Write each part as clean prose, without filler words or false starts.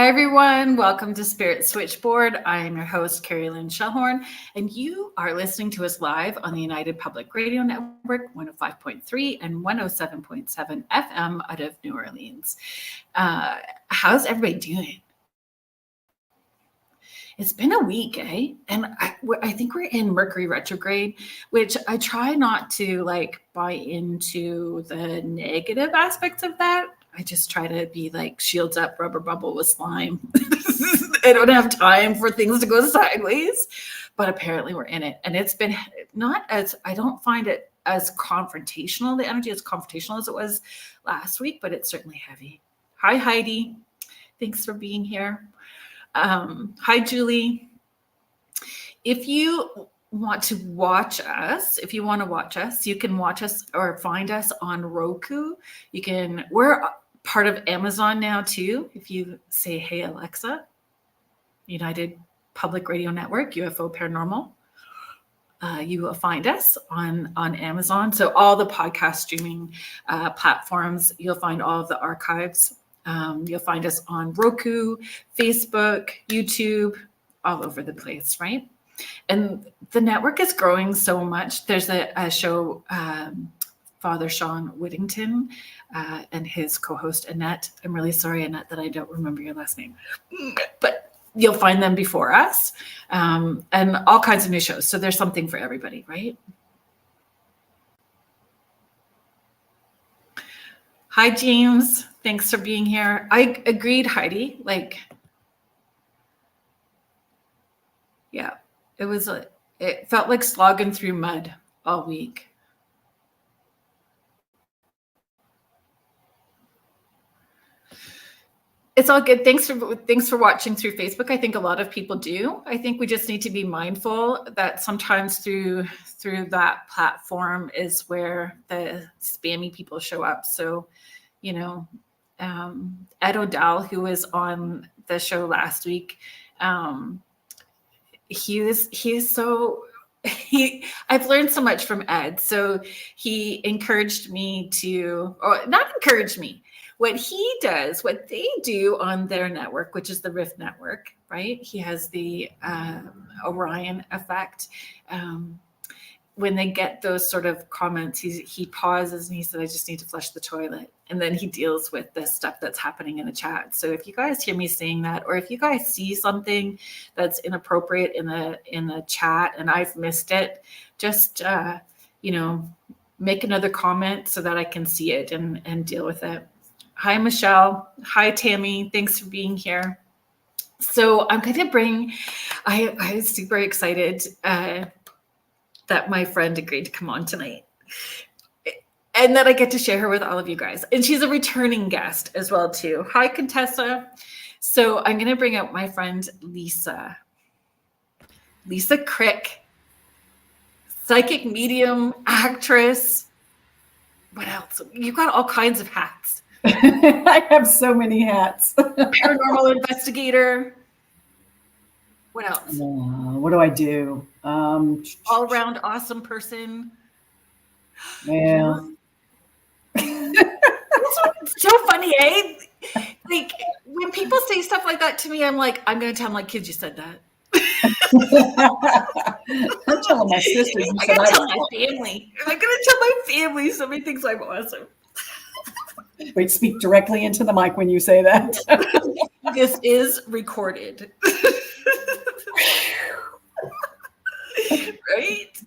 Hi, everyone. Welcome to Spirit Switchboard. I am your host, Carrie Lynn Shellhorn, and you are listening to us live on the United Public Radio Network, 105.3 and 107.7 FM out of New Orleans. How's everybody doing? It's been a week, eh? And I think we're in Mercury retrograde, which I try not to buy into the negative aspects of that. I just try to be like shields up, rubber bubble with slime. I don't have time for things to go sideways, but apparently we're in it. And it's been I don't find it as confrontational, the energy as confrontational as it was last week, but it's certainly heavy. Hi, Heidi. Thanks for being here. Hi, Julie. If you want to watch us, you can watch us or find us on Roku. We're part of Amazon now too. If you say, "Hey, Alexa, United Public Radio Network, UFO Paranormal," you will find us on Amazon. So all the podcast streaming platforms, you'll find all of the archives. You'll find us on Roku, Facebook, YouTube, all over the place, right? And the network is growing so much. There's a show, Father Sean Whittington and his co-host Annette. I'm really sorry, Annette, that I don't remember your last name, but you'll find them before us, and all kinds of new shows. So there's something for everybody, right? Hi, James. Thanks for being here. I agreed, Heidi. Yeah, it felt like slogging through mud all week. It's all good. Thanks for watching through Facebook. I think a lot of people do. I think we just need to be mindful that sometimes through that platform is where the spammy people show up. So, Ed O'Dell, who was on the show last week, I've learned so much from Ed. So he encouraged me not encouraged me. What they do on their network, which is the Rift Network, right? He has the Orion effect. When they get those sort of comments, he pauses and he said, "I just need to flush the toilet." And then he deals with the stuff that's happening in the chat. So if you guys hear me saying that, or if you guys see something that's inappropriate in the chat and I've missed it, just make another comment so that I can see it and deal with it. Hi, Michelle. Hi, Tammy. Thanks for being here. So I'm going to I was super excited that my friend agreed to come on tonight and that I get to share her with all of you guys. And she's a returning guest as well, too. Hi, Contessa. So I'm going to bring out my friend, Lisa Krick, psychic medium, actress. What else? You've got all kinds of hats. I have so many hats. Paranormal investigator. What else? What do I do? All-around awesome person. Yeah. It's so funny, eh? When people say stuff like that to me, I'm like, I'm going to tell my kids you said that. I'm telling my sisters. I'm going to tell my family. I'm going to tell my family so many things I'm awesome. Wait, speak directly into the mic when you say that. This is recorded. Right?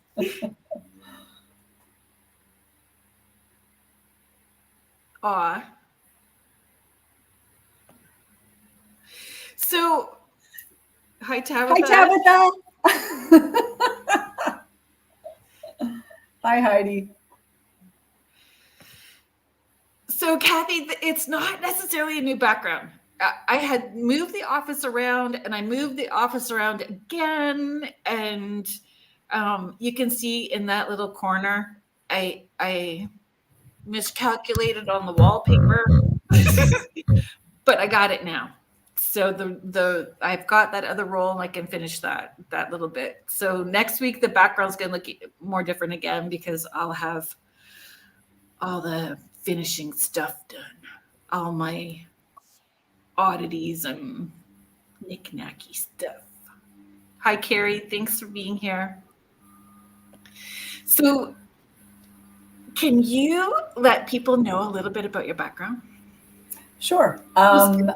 Aw. So, hi, Tabitha. Hi, Tabitha. Hi, Heidi. So, Kathy, it's not necessarily a new background. I had moved the office around and I moved the office around again. And you can see in that little corner, I miscalculated on the wallpaper, but I got it now. So I've got that other roll and I can finish that little bit. So next week, the background's going to look more different again because I'll have all the finishing stuff done. All oddities and knick-knacky stuff. Hi, Carrie. Thanks for being here. So can you let people know a little bit about your background? Sure. You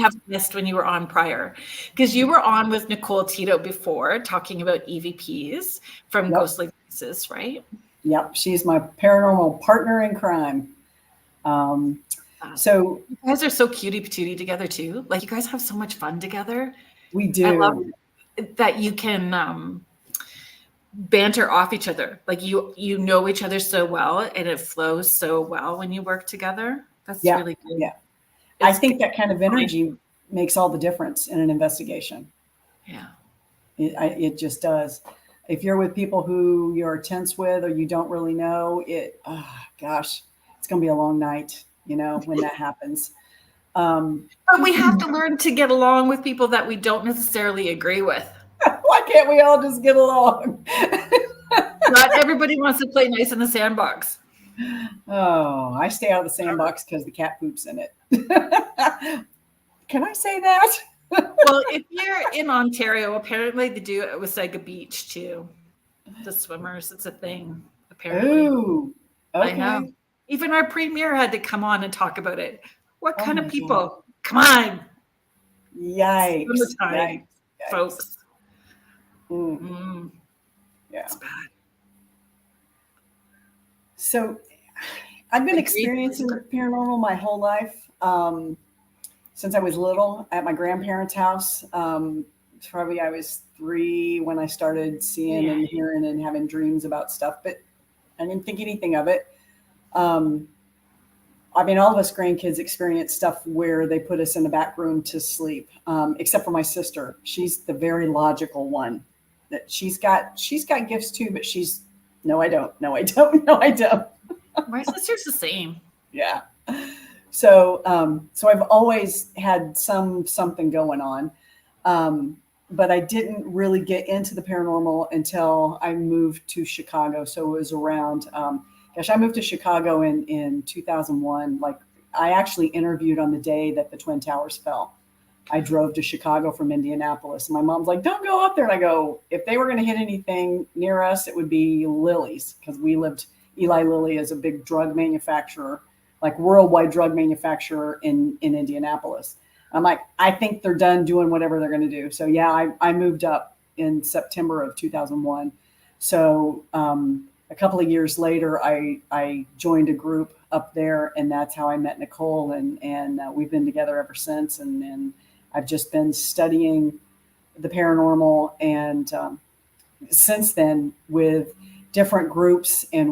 have missed when you were on prior, because you were on with Nicole Tito before talking about EVPs from Ghostly Voices, right? Yep. She's my paranormal partner in crime. So you guys are so cutie patootie together too. Like, you guys have so much fun together. We do. I love that you can banter off each other. Like, you know each other so well, and it flows so well when you work together. That's really good. Yeah. I think that kind of energy makes all the difference in an investigation. Yeah. It just does. If you're with people who you're tense with or you don't really know, it's going to be a long night, when that happens. But we have to learn to get along with people that we don't necessarily agree with. Why can't we all just get along? Not everybody wants to play nice in the sandbox. Oh, I stay out of the sandbox because the cat poops in it. Can I say that? Well, if you're in Ontario, apparently they do it with Wasaga Beach too. The swimmers, it's a thing, apparently. Ooh, okay. I know. Even our premier had to come on and talk about it. What kind of people? God. Come on. Yikes. Yikes. Folks. Yeah. It's bad. So I've been experiencing paranormal my whole life. Since I was little, at my grandparents' house. Probably I was 3 when I started seeing and hearing and having dreams about stuff, but I didn't think anything of it. I mean, all of us grandkids experience stuff where they put us in the back room to sleep, except for my sister. She's the very logical one. That she's got gifts too, but no, I don't. No, I don't. No, I don't. My sister's the same. Yeah. So I've always had something going on. But I didn't really get into the paranormal until I moved to Chicago. So it was around, I moved to Chicago in 2001. Like, I actually interviewed on the day that the Twin Towers fell. I drove to Chicago from Indianapolis. My mom's like, don't go up there. And I go, if they were going to hit anything near us, it would be Lily's, because Eli Lilly is a big drug manufacturer, like worldwide drug manufacturer in Indianapolis. I'm like, I think they're done doing whatever they're going to do. So yeah, I moved up in September of 2001. So a couple of years later, I joined a group up there, and that's how I met Nicole, and we've been together ever since. And I've just been studying the paranormal, and since then with different groups and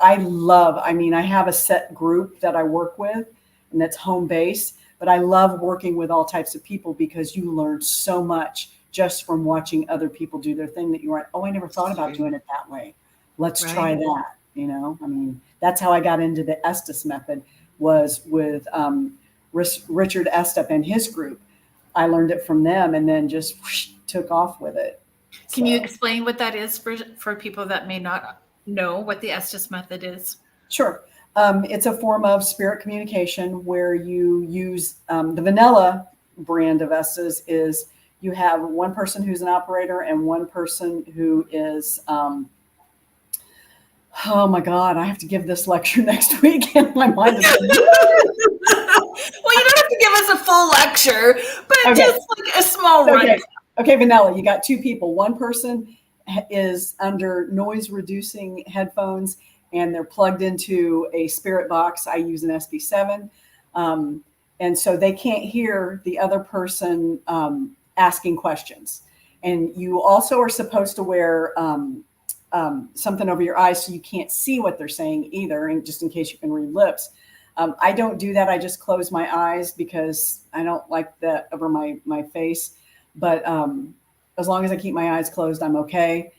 I have a set group that I work with, and that's home base. But I love working with all types of people because you learn so much just from watching other people do their thing that you aren't, I never thought about doing it that way. Let's try that. I mean, that's how I got into the Estes method, was with Richard Stepp and his group. I learned it from them and then just took off with it. Can you explain what that is for people that may not know what the Estes method is? Sure. It's a form of spirit communication where you use the vanilla brand of Estes is you have one person who's an operator and one person who is, oh my God, I have to give this lecture next week and my mind is Well, you don't have to give us a full lecture, but just like a small run. Okay, vanilla, you got 2 people. One person is under noise reducing headphones and they're plugged into a spirit box. I use an SP7. And so they can't hear the other person asking questions. And you also are supposed to wear something over your eyes so you can't see what they're saying either, and just in case you can read lips. I don't do that. I just close my eyes because I don't like that over my face. But as long as I keep my eyes closed, I'm okay.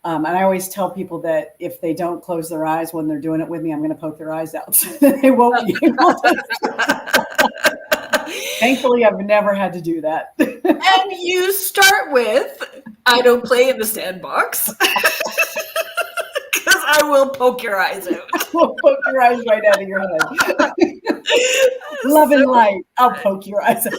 And I always tell people that if they don't close their eyes when they're doing it with me, I'm going to poke their eyes out. So they won't be able to. Thankfully, I've never had to do that. And you start with, I don't play in the sandbox. Because I will poke your eyes out. We'll poke your eyes right out of your head. Love and light. I'll poke your eyes out.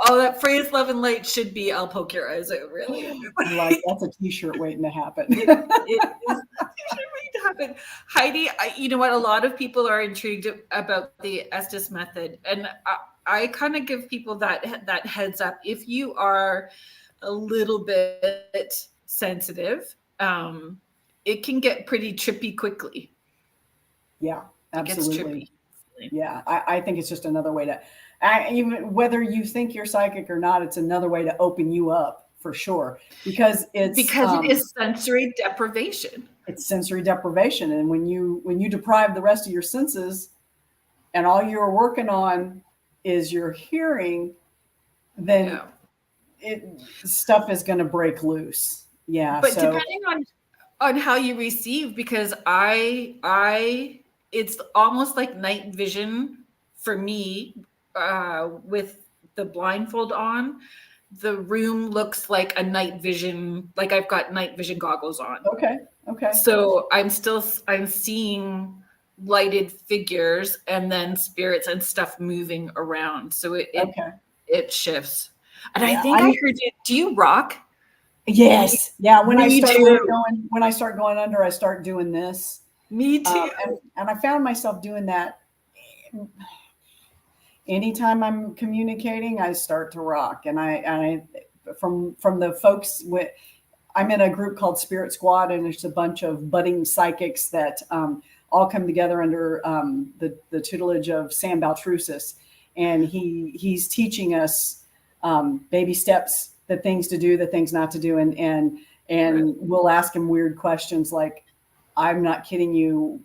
Oh, that phrase "love and light" should be "I'll poke your eyes out." Really, Like that's a T-shirt waiting to happen. it is waiting to happen. Heidi, you know what? A lot of people are intrigued about the Estes method, and I kind of give people that heads up. If you are a little bit sensitive, it can get pretty trippy quickly. Yeah, absolutely. It gets trippy. Yeah, I think it's just another way to, even whether you think you're psychic or not, it's another way to open you up for sure, because it is sensory deprivation. It's sensory deprivation, and when you deprive the rest of your senses, and all you're working on is your hearing, then stuff is going to break loose. Yeah, but depending on how you receive, because it's almost like night vision for me, with the blindfold on. The room looks like a night vision, like I've got night vision goggles on. Okay. So I'm seeing lighted figures and then spirits and stuff moving around. So it shifts. And I think I heard you. Do you rock? Yes. Yeah. When I start going under, I start doing this. Me too. And I found myself doing that. Anytime I'm communicating, I start to rock. And I from the folks I'm in a group called Spirit Squad, and there's a bunch of budding psychics that all come together under the tutelage of Sam Baltrusis, and he's teaching us baby steps, the things to do, the things not to do, and we'll ask him weird questions like, I'm not kidding you.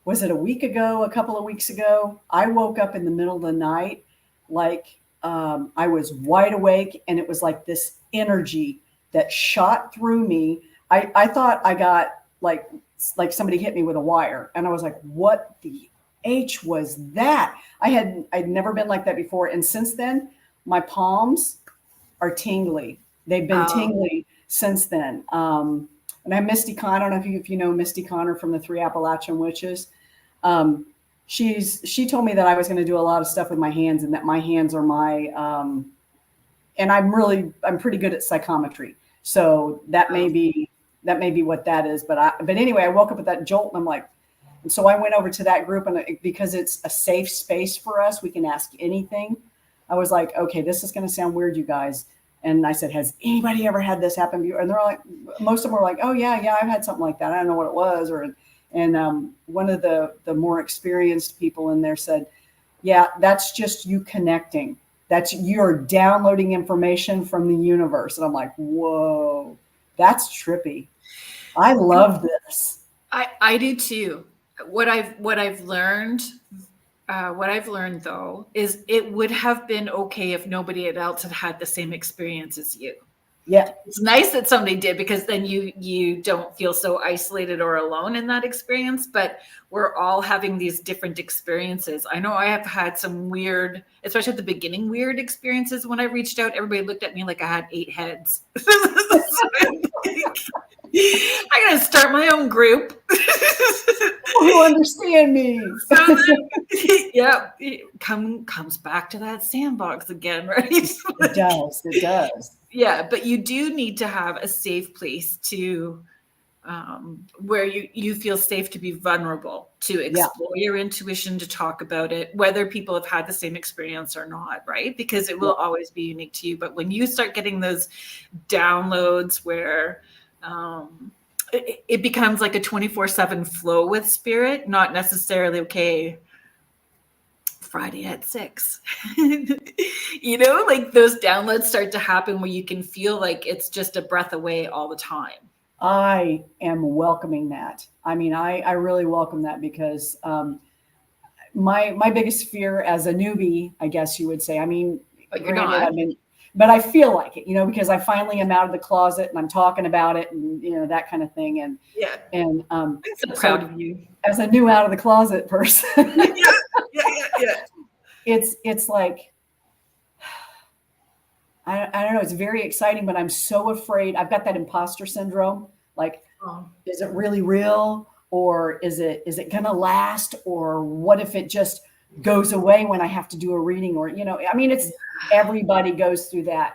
Was it a couple of weeks ago? I woke up in the middle of the night, like I was wide awake, and it was like this energy that shot through me. I thought I got like somebody hit me with a wire, and I was like, what the H was that? I'd never been like that before. And since then, my palms are tingly. They've been tingly since then. And I have Misty Connor. I don't know if you know Misty Connor from the Three Appalachian Witches. She told me that I was going to do a lot of stuff with my hands, and that my hands are my, and I'm pretty good at psychometry. So that may be what that is. But anyway, I woke up with that jolt, and I'm like, and so I went over to that group, and because it's a safe space for us, we can ask anything. I was like, okay, this is going to sound weird, you guys. And I said, has anybody ever had this happen to you? And they're like, most of them were like, oh yeah, I've had something like that. I don't know what it was. And one of the more experienced people in there said, yeah, that's just you connecting. You're downloading information from the universe. And I'm like, whoa, that's trippy. I love this. I do too. What I've learned though is it would have been okay if nobody else had the same experience as you. Yeah. It's nice that somebody did, because then you don't feel so isolated or alone in that experience, but we're all having these different experiences. I know I have had some weird, especially at the beginning, weird experiences. When I reached out, everybody looked at me like I had 8 heads. I'm going to start my own group. You understand me. So then, it comes back to that sandbox again, right? It does. Yeah, but you do need to have a safe place to where you feel safe to be vulnerable, to explore your intuition, to talk about it, whether people have had the same experience or not, right? Because it will always be unique to you. But when you start getting those downloads where it becomes like a 24/7 flow with spirit, not necessarily, okay, Friday at 6, like those downloads start to happen where you can feel like it's just a breath away all the time. I am welcoming that. I mean, I really welcome that, because my biggest fear as a newbie, I guess you would say, I mean, but you're not. But I feel like it, because I finally am out of the closet and I'm talking about it, and that kind of thing. And I'm so proud of you as a new out of the closet person. Yeah. It's like, I don't know. It's very exciting, but I'm so afraid. I've got that imposter syndrome. Like, Oh, Is it really real, or is it going to last, or what if it just goes away when I have to do a reading, or I mean, it's everybody goes through that.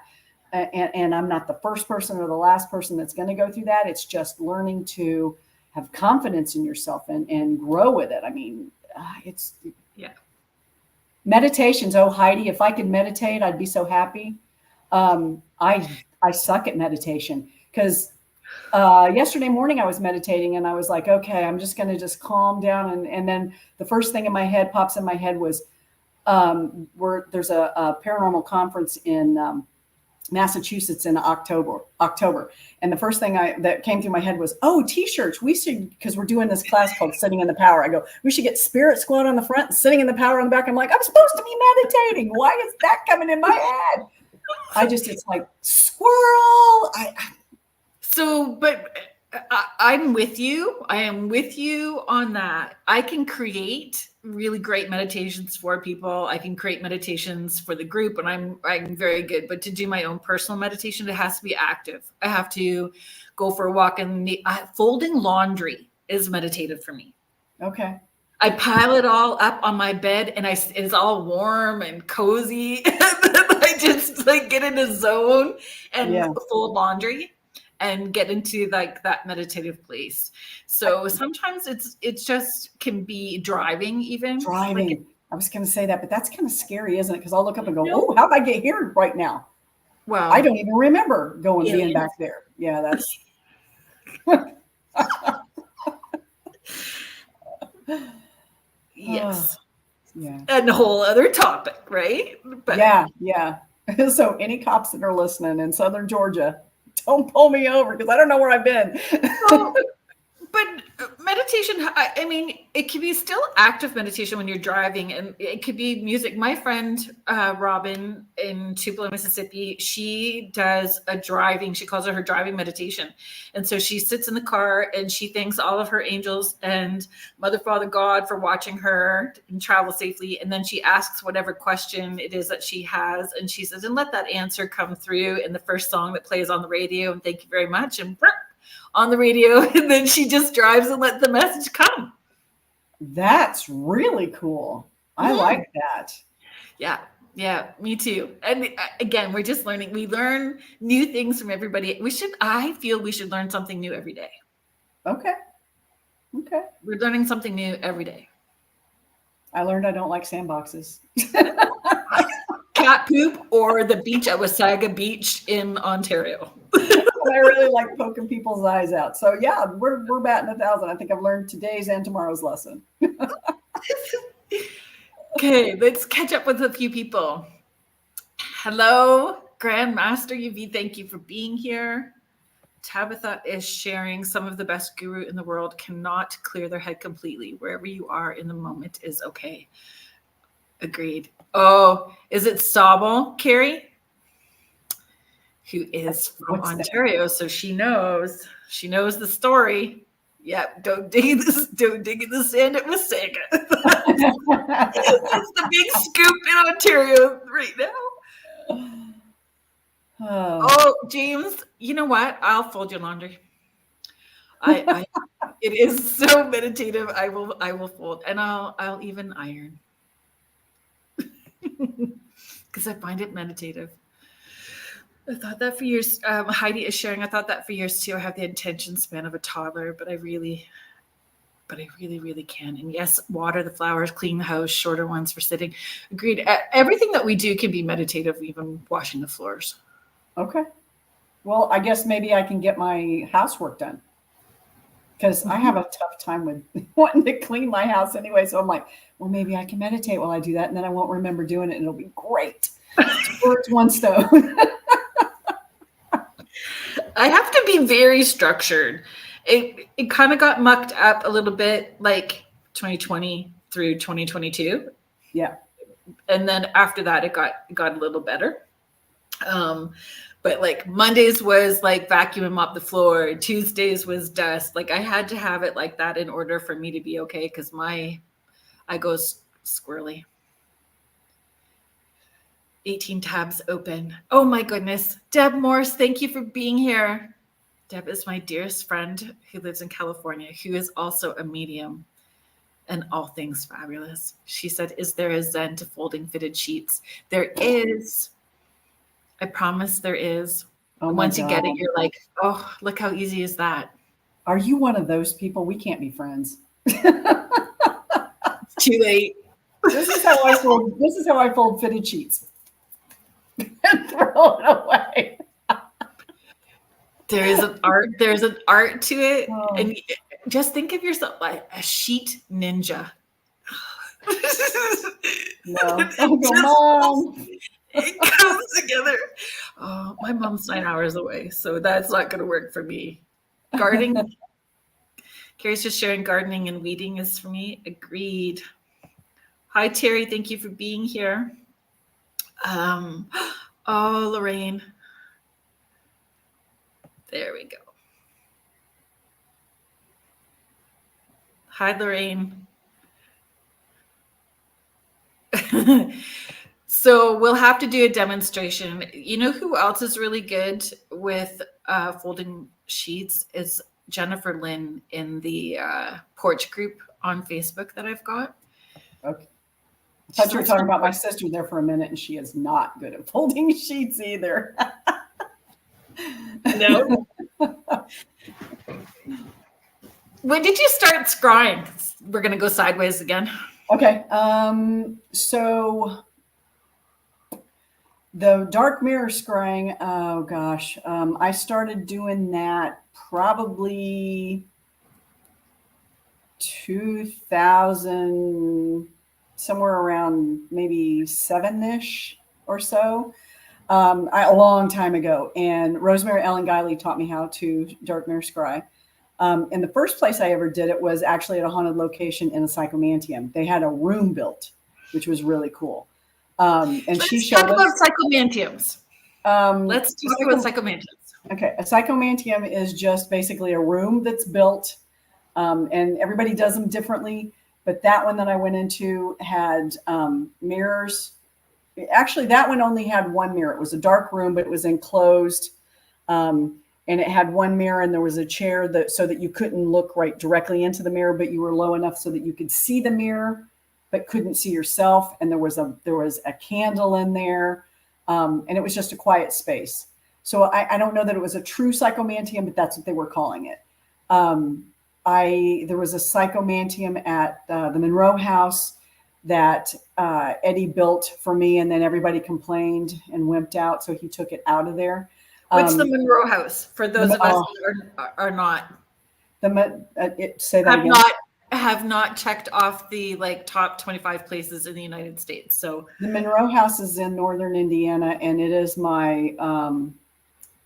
And I'm not the first person or the last person that's going to go through that. It's just learning to have confidence in yourself and grow with it. I mean, it's yeah. meditations. Oh, Heidi, if I could meditate, I'd be so happy. I suck at meditation because yesterday morning I was meditating and I was like, okay, I'm just going to just calm down. And then the first thing pops in my head was there's a paranormal conference in Massachusetts in October. And the first thing that came through my head was, oh, t-shirts. We should, because we're doing this class called Sitting in the Power. I go, we should get Spirit Squad on the front and Sitting in the Power on the back. I'm like, I'm supposed to be meditating. Why is that coming in my head? It's like squirrel. But I'm with you. I am with you on that. I can create really great meditations for people. I can create meditations for the group, and I'm very good. But to do my own personal meditation, it has to be active. I have to go for a walk, and folding laundry is meditative for me. Okay. I pile it all up on my bed, and it's all warm and cozy. And then I just get in a zone and fold laundry and get into that meditative place. So sometimes it's just can be driving even. Driving. I was going to say that, but that's kind of scary, isn't it? Because I'll look up and go, oh, how'd I get here right now? Well, I don't even remember being back there. Yeah, that's. Yes. Yeah. And a whole other topic, right? But, yeah. So any cops that are listening in Southern Georgia, don't pull me over because I don't know where I've been. But meditation, I mean, it can be still active meditation when you're driving, and it could be music. My friend, Robin in Tupelo, Mississippi, she does she calls it her driving meditation. And so she sits in the car and she thanks all of her angels and Mother, Father, God for watching her and travel safely. And then she asks whatever question it is that she has. And she says, and let that answer come through in the first song that plays on the radio. And thank you very much. And on the radio, and then she just drives and let the message come. That's really cool. I like that. Yeah, me too. And again, we're just learning. We learn new things from everybody. I feel we should learn something new every day. Okay. We're learning something new every day. I learned I don't like sandboxes. Cat poop or the beach at Wasaga Beach in Ontario. I really like poking people's eyes out. So yeah, we're batting 1,000. I think I've learned today's and tomorrow's lesson. Okay, let's catch up with a few people. Hello, Grandmaster UV. Thank you for being here. Tabitha is sharing some of the best guru in the world cannot clear their head completely. Wherever you are in the moment is okay. Agreed. Oh, is it Sobel, Carrie? Who is from Ontario, so she knows the story. Yep, don't dig in the sand at Wasaga. That's the big scoop in Ontario right now. Oh, James, you know what? I'll fold your laundry. It is so meditative. I will fold, and I'll even iron because I find it meditative. I thought that for years. Heidi is sharing. I thought that for years too. I have the attention span of a toddler, but I really can. And yes, water the flowers, clean the house, shorter ones for sitting. Agreed. Everything that we do can be meditative, even washing the floors. Okay. Well, I guess maybe I can get my housework done because I have a tough time with wanting to clean my house anyway. So I'm like, well, maybe I can meditate while I do that, and then I won't remember doing it, and it'll be great. It's one stone. I have to be very structured. It kind of got mucked up a little bit, like 2020 through 2022. Yeah. And then after that, it got a little better. But like Mondays was like vacuum and mop the floor. Tuesdays was dust. Like I had to have it like that in order for me to be okay, because I go squirrely. 18 tabs open. Oh my goodness. Deb Morse, thank you for being here. Deb is my dearest friend who lives in California, who is also a medium and all things fabulous. She said, is there a Zen to folding fitted sheets? There is. I promise there is. Oh my Once you get it, God. you're like, oh, look how easy is that? Are you one of those people? We can't be friends. Too late. This is how I fold fitted sheets. And throw it away. There's an art to it. Oh. And just think of yourself like a sheet ninja. No. Mom. It comes together. Oh, my mom's 9 hours away, so that's not going to work for me. Gardening. Carrie's just sharing gardening and weeding is for me. Agreed. Hi, Terry. Thank you for being here. Oh, Lorraine. There we go. Hi, Lorraine. So we'll have to do a demonstration. You know who else is really good with folding sheets is Jennifer Lynn in the porch group on Facebook that I've got. Okay. I thought you were talking about my sister there for a minute, and she is not good at folding sheets either. No. When did you start scrying? We're going to go sideways again. Okay. So the dark mirror scrying, oh gosh. I started doing that probably 2000, somewhere around maybe 7-ish or so. A long time ago. And Rosemary Ellen Guiley taught me how to dark mirror scry. And the first place I ever did it was actually at a haunted location in a psychomantium. They had a room built, which was really cool. And she showed us. Let's talk about psychomantiums. Let's talk about psychomantiums. Okay, a psychomantium is just basically a room that's built, and everybody does them differently. But that one that I went into had mirrors. Actually, that one only had one mirror. It was a dark room, but it was enclosed. And it had one mirror, and there was a chair so that you couldn't look right directly into the mirror, but you were low enough so that you could see the mirror, but couldn't see yourself. And there was a candle in there, and it was just a quiet space. So I don't know that it was a true psychomantium, but that's what they were calling it. There was a psychomantium at the Monroe House that Eddie built for me, and then everybody complained and wimped out, so he took it out of there. What's the Monroe House for those of us who are not? Say that again. Have not checked off the top 25 places in the United States. So the Monroe House is in northern Indiana, and it is my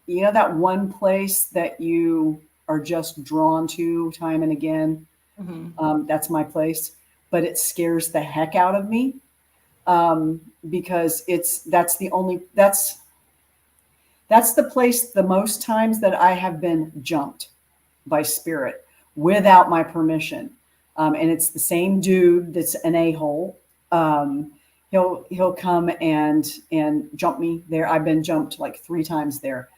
that one place that you are just drawn to time and again. Mm-hmm. That's my place, but it scares the heck out of me because that's the place the most times that I have been jumped by spirit without my permission. And it's the same dude that's an a-hole. He'll come and jump me there. I've been jumped like 3 times there.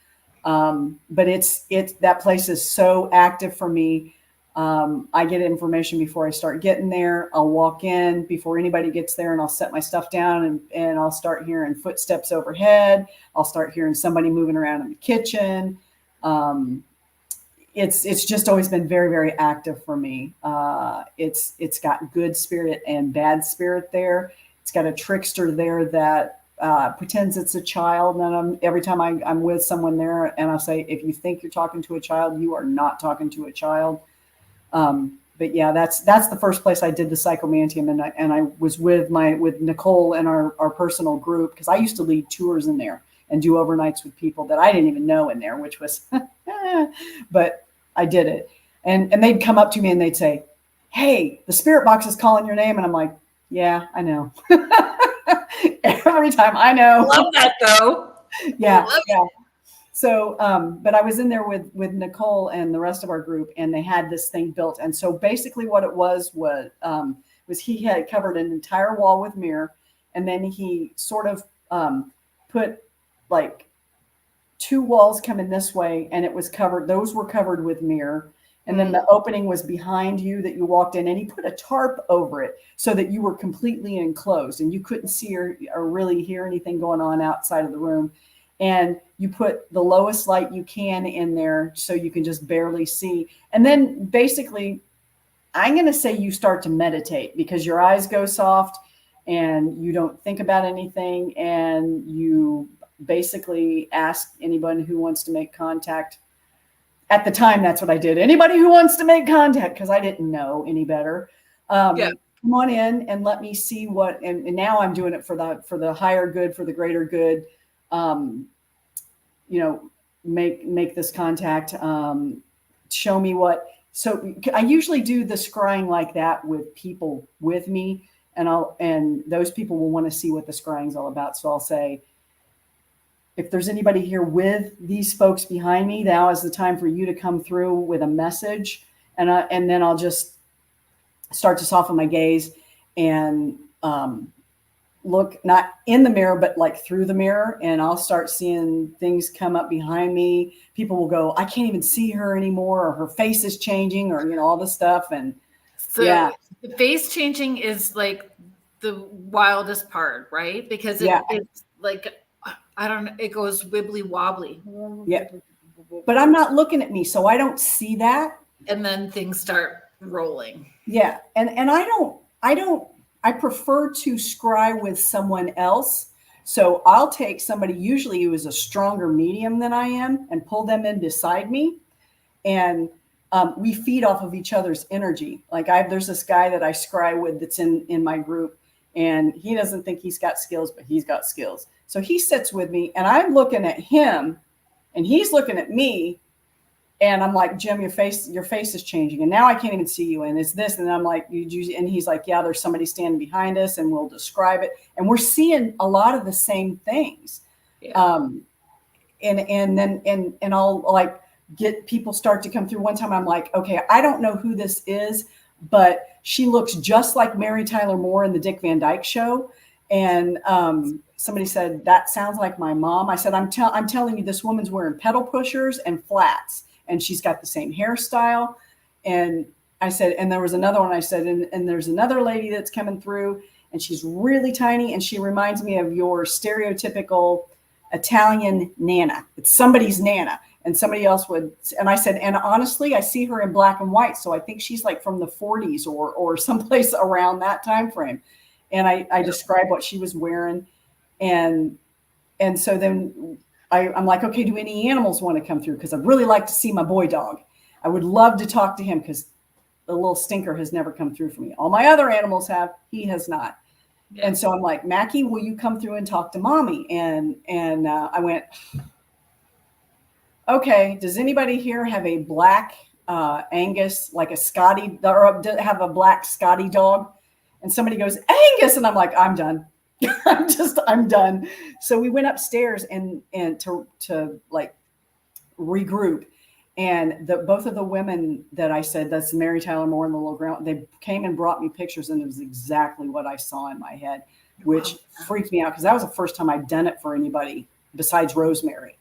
But that place is so active for me. I get information before I start getting there. I'll walk in before anybody gets there, and I'll set my stuff down, and I'll start hearing footsteps overhead. I'll start hearing somebody moving around in the kitchen. It's just always been very, very active for me. It's got good spirit and bad spirit there. It's got a trickster there that pretends it's a child. And every time I'm with someone there, and I say, if you think you're talking to a child, you are not talking to a child. But yeah, that's the first place I did the psychomantium, and I was with Nicole and our personal group, because I used to lead tours in there and do overnights with people that I didn't even know in there, which was, but I did it. And they'd come up to me and they'd say, "Hey, the spirit box is calling your name," and I'm like, "Yeah, I know." Every time, I know. Love that though. Yeah. So, but I was in there with Nicole and the rest of our group, and they had this thing built. And so basically what it was he had covered an entire wall with mirror, and then he sort of put like two walls coming this way, and it was covered. Those were covered with mirror. And then the opening was behind you that you walked in, and he put a tarp over it so that you were completely enclosed and you couldn't see or really hear anything going on outside of the room. And you put the lowest light you can in there so you can just barely see. And then basically, I'm going to say you start to meditate because your eyes go soft and you don't think about anything. And you basically ask anyone who wants to make contact. At the time, that's what I did. Anybody who wants to make contact, because I didn't know any better. Come on in and let me see what. And now I'm doing it for the higher good, for the greater good. Make this contact. Show me what. So I usually do the scrying like that with people with me, and those people will want to see what the scrying is all about. So I'll say, if there's anybody here with these folks behind me, now is the time for you to come through with a message. And then I'll just start to soften my gaze and look not in the mirror, but like through the mirror. And I'll start seeing things come up behind me. People will go, I can't even see her anymore, or her face is changing, or, all this stuff. And so the face changing is like the wildest part, right? Because it's like, I don't know, it goes wibbly wobbly. Yeah. But I'm not looking at me, so I don't see that. And then things start rolling. Yeah. And I prefer to scry with someone else. So I'll take somebody usually who is a stronger medium than I am and pull them in beside me. And we feed off of each other's energy. Like there's this guy that I scry with that's in my group, and he doesn't think he's got skills, but he's got skills. So he sits with me and I'm looking at him and he's looking at me, and I'm like, Jim, your face is changing. And now I can't even see you. And it's this. And I'm like, and he's like, yeah, there's somebody standing behind us, and we'll describe it. And we're seeing a lot of the same things. Yeah. And I'll like get people start to come through. One time I'm like, okay, I don't know who this is, but she looks just like Mary Tyler Moore in the Dick Van Dyke Show. And somebody said, that sounds like my mom. I said, I'm telling you, this woman's wearing pedal pushers and flats, and she's got the same hairstyle. And I said, and there was another one. I said, and there's another lady that's coming through, and she's really tiny, and she reminds me of your stereotypical Italian Nana. It's somebody's Nana. And somebody else would, and I said, and honestly, I see her in black and white. So I think she's like from the 40s or someplace around that time frame. And I described what she was wearing. And so then I'm like, okay, do any animals want to come through? Because I'd really like to see my boy dog. I would love to talk to him because the little stinker has never come through for me. All my other animals have, he has not. Yeah. And so I'm like, Mackie, will you come through and talk to mommy? And I went, okay, does anybody here have a black Angus, like a Scotty, or have a black Scotty dog? And somebody goes, Angus. And I'm like, I'm done. I'm done. So we went upstairs and to like regroup. And both of the women that I said, that's Mary Tyler Moore and the little girl, they came and brought me pictures, and it was exactly what I saw in my head, which freaked me out because that was the first time I'd done it for anybody besides Rosemary.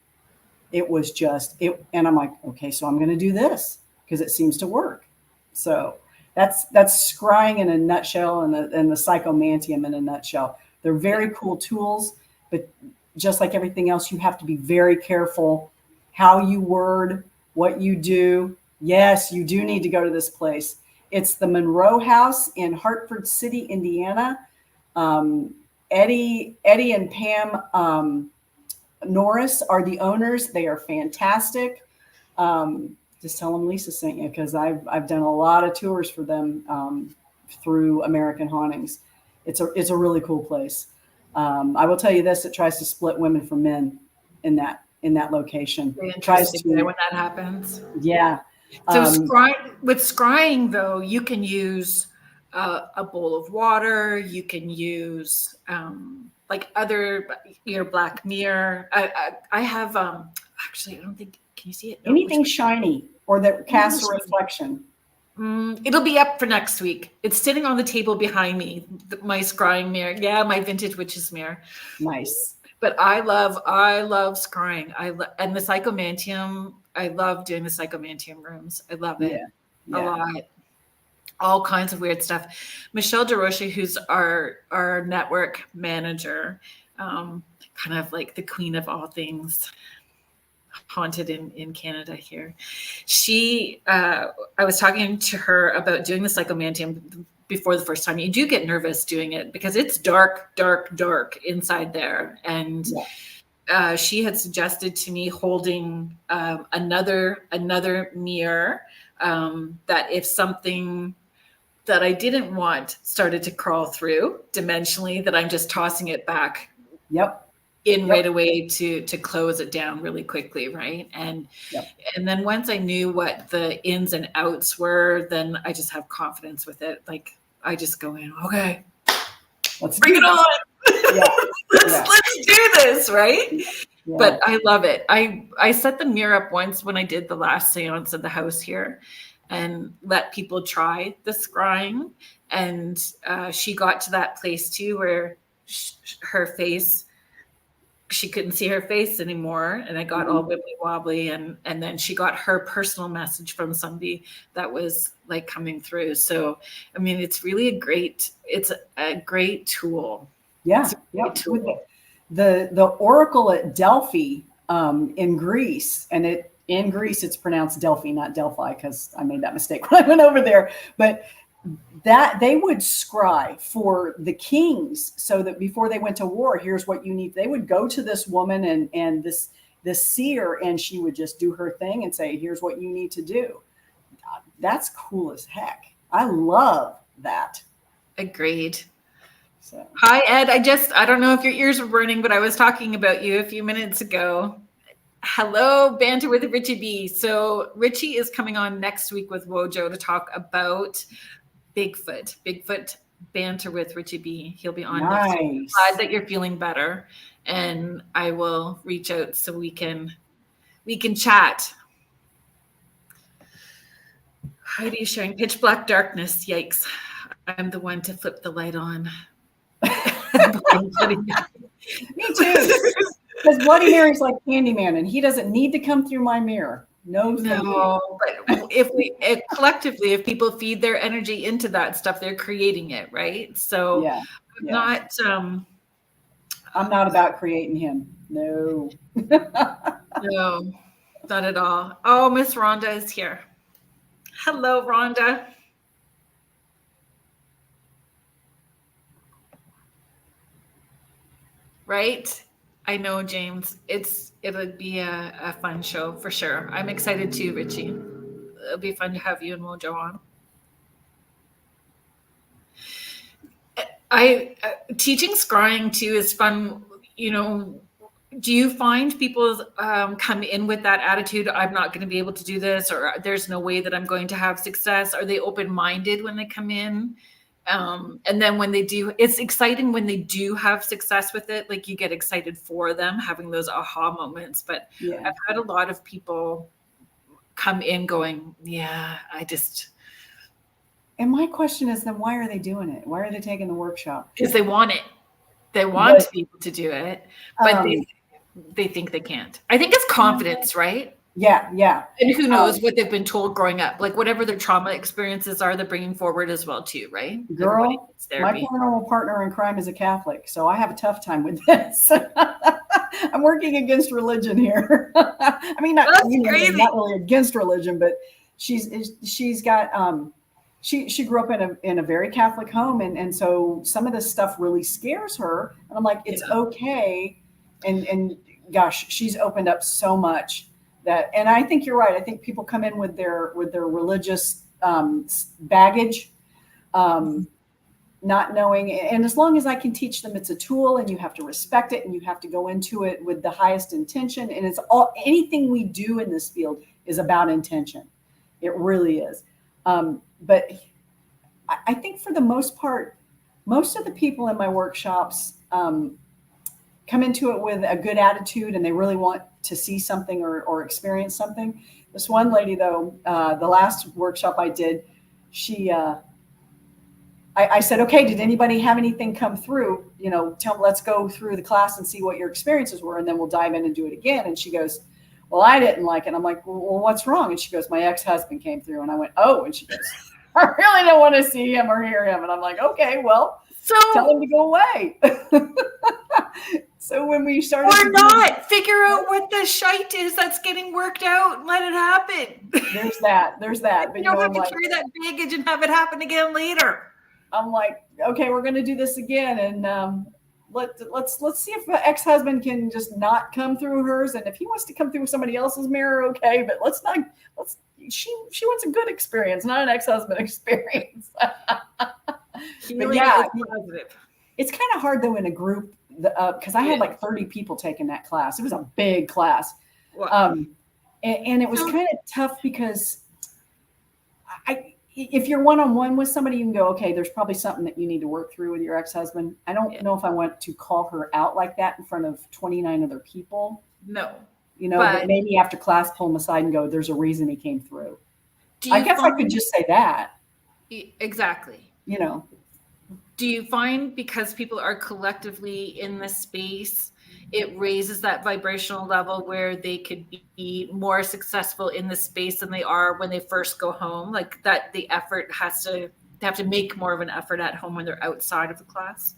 It was just it, and I'm like, okay, so I'm going to do this because it seems to work. So that's scrying in a nutshell, and the psychomantium in a nutshell. They're very cool tools, but just like everything else, you have to be very careful how you word what you do. Yes, you do need to go to this place. It's the Monroe House in Hartford City, Indiana. Eddie and Pam Norris are the owners. They are fantastic. Just tell them Lisa sent you, because I've done a lot of tours for them through American Hauntings. It's a really cool place. I will tell you this: it tries to split women from men in that location. Tries to when that happens. Yeah. So with scrying, though, you can use a bowl of water. You can use like other black mirror. I have actually, I don't think, can you see it? Anything shiny or that casts a reflection. It'll be up for next week. It's sitting on the table behind me, my scrying mirror. Yeah, my vintage witch's mirror. Nice. But I love scrying. And the psychomantium. I love doing the psychomantium rooms. I love it a lot. All kinds of weird stuff. Michelle DeRoche, who's our network manager, kind of like the queen of all things haunted in Canada here. I was talking to her about doing the psychomantium before the first time. You do get nervous doing it because it's dark inside there. And she had suggested to me holding another mirror, that if something that I didn't want started to crawl through dimensionally, that I'm just tossing it back right away to close it down really quickly, right? And then once I knew what the ins and outs were, then I just have confidence with it. Like I just go in, okay, let's bring it on. Let's do this, right? But I love it. I set the mirror up once when I did the last seance of the house here, and let people try the scrying. And she got to that place too where her face, she couldn't see her face anymore, and I got all wibbly wobbly, and then she got her personal message from somebody that was like coming through. So I mean, it's really a great tool. Tool. The oracle at Delphi in Greece, and in Greece it's pronounced Delphi, not Delphi, because I made that mistake when I went over there. But that they would scry for the kings, so that before they went to war, here's what you need. They would go to this woman and this seer, and she would just do her thing and say, here's what you need to do. That's cool as heck. I love that. Agreed. So. Hi, Ed. I don't know if your ears were burning, but I was talking about you a few minutes ago. Hello, Banter with Richie B. So Richie is coming on next week with Wojo to talk about Bigfoot Banter with Richie B. He'll be on next week. Glad that you're feeling better, and I will reach out so we can chat. Heidi sharing pitch black darkness. Yikes! I'm the one to flip the light on. Me too. Because Bloody Mary's like Candyman, and he doesn't need to come through my mirror. No. But if collectively, if people feed their energy into that stuff, they're creating it, right? So I'm not about creating him. No. No, not at all. Oh, Miss Rhonda is here. Hello, Rhonda. Right? I know, James. It'll be a fun show for sure. I'm excited too, Richie. It'll be fun to have you and Mojo on. Teaching scrying too is fun. You know, do you find people come in with that attitude, I'm not going to be able to do this, or there's no way that I'm going to have success? Are they open-minded when they come in? And then when they do, it's exciting when they do have success with it. Like you get excited for them having those aha moments. But I've had a lot of people come in going, And my question is then why are they doing it? Why are they taking the workshop? Because they want it. They want to be able to do it, but they think they can't. I think it's confidence, right? Yeah. And who knows what they've been told growing up, like whatever their trauma experiences are, they're bringing forward as well too, right? Girl, my paranormal partner in crime is a Catholic, so I have a tough time with this. I'm working against religion here. I mean, not really against religion, but she's got she grew up in a very Catholic home, and so some of this stuff really scares her. And I'm like, it's okay, and gosh, she's opened up so much. And I think you're right. I think people come in with their religious baggage, not knowing. And as long as I can teach them, it's a tool, and you have to respect it, and you have to go into it with the highest intention. And it's anything we do in this field is about intention. It really is. But I think for the most part, most of the people in my workshops come into it with a good attitude, and they really want to see something or experience something. This one lady, though, the last workshop I did, she I said, okay, did anybody have anything come through? Let's go through the class and see what your experiences were, and then we'll dive in and do it again. And she goes, well, I didn't like it. I'm like, well, what's wrong? And she goes, my ex-husband came through. And I went, oh. And she goes, I really don't want to see him or hear him. And I'm like, okay, well, So tell him to go away. So when we started, or not, figure out what the shite is that's getting worked out and let it happen. There's that. But You don't have to carry that baggage and have it happen again later. I'm like, okay, we're going to do this again, and let's see if the ex-husband can just not come through hers, and if he wants to come through somebody else's mirror, okay, but she wants a good experience, not an ex-husband experience. Really, yeah, positive. It's kind of hard though in a group, because I had like 30 people taking that class. It was a big class. Wow. And it was kind of tough because if you're one-on-one with somebody, you can go, okay, there's probably something that you need to work through with your ex-husband. I don't know if I want to call her out like that in front of 29 other people. No. But maybe after class, pull him aside and go, there's a reason he came through. I guess I could just say that. Exactly. Do you find because people are collectively in the space, it raises that vibrational level where they could be more successful in the space than they are when they first go home? Like that the effort they have to make more of an effort at home when they're outside of the class?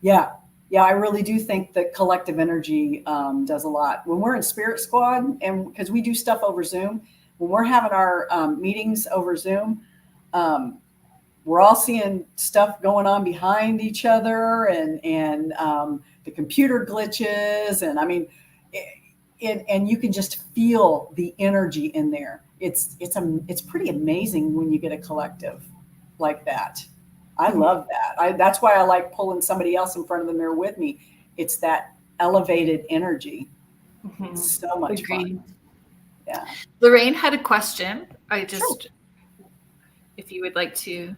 Yeah, I really do think that collective energy does a lot. When we're in Spirit Squad, and because we do stuff over Zoom, when we're having our meetings over Zoom, we're all seeing stuff going on behind each other, and the computer glitches, and I mean, and you can just feel the energy in there. It's pretty amazing when you get a collective like that. I love that. That's why I like pulling somebody else in front of the mirror with me. It's that elevated energy. Mm-hmm. It's so much fun. Yeah. Lorraine had a question. Sure. If you would like to,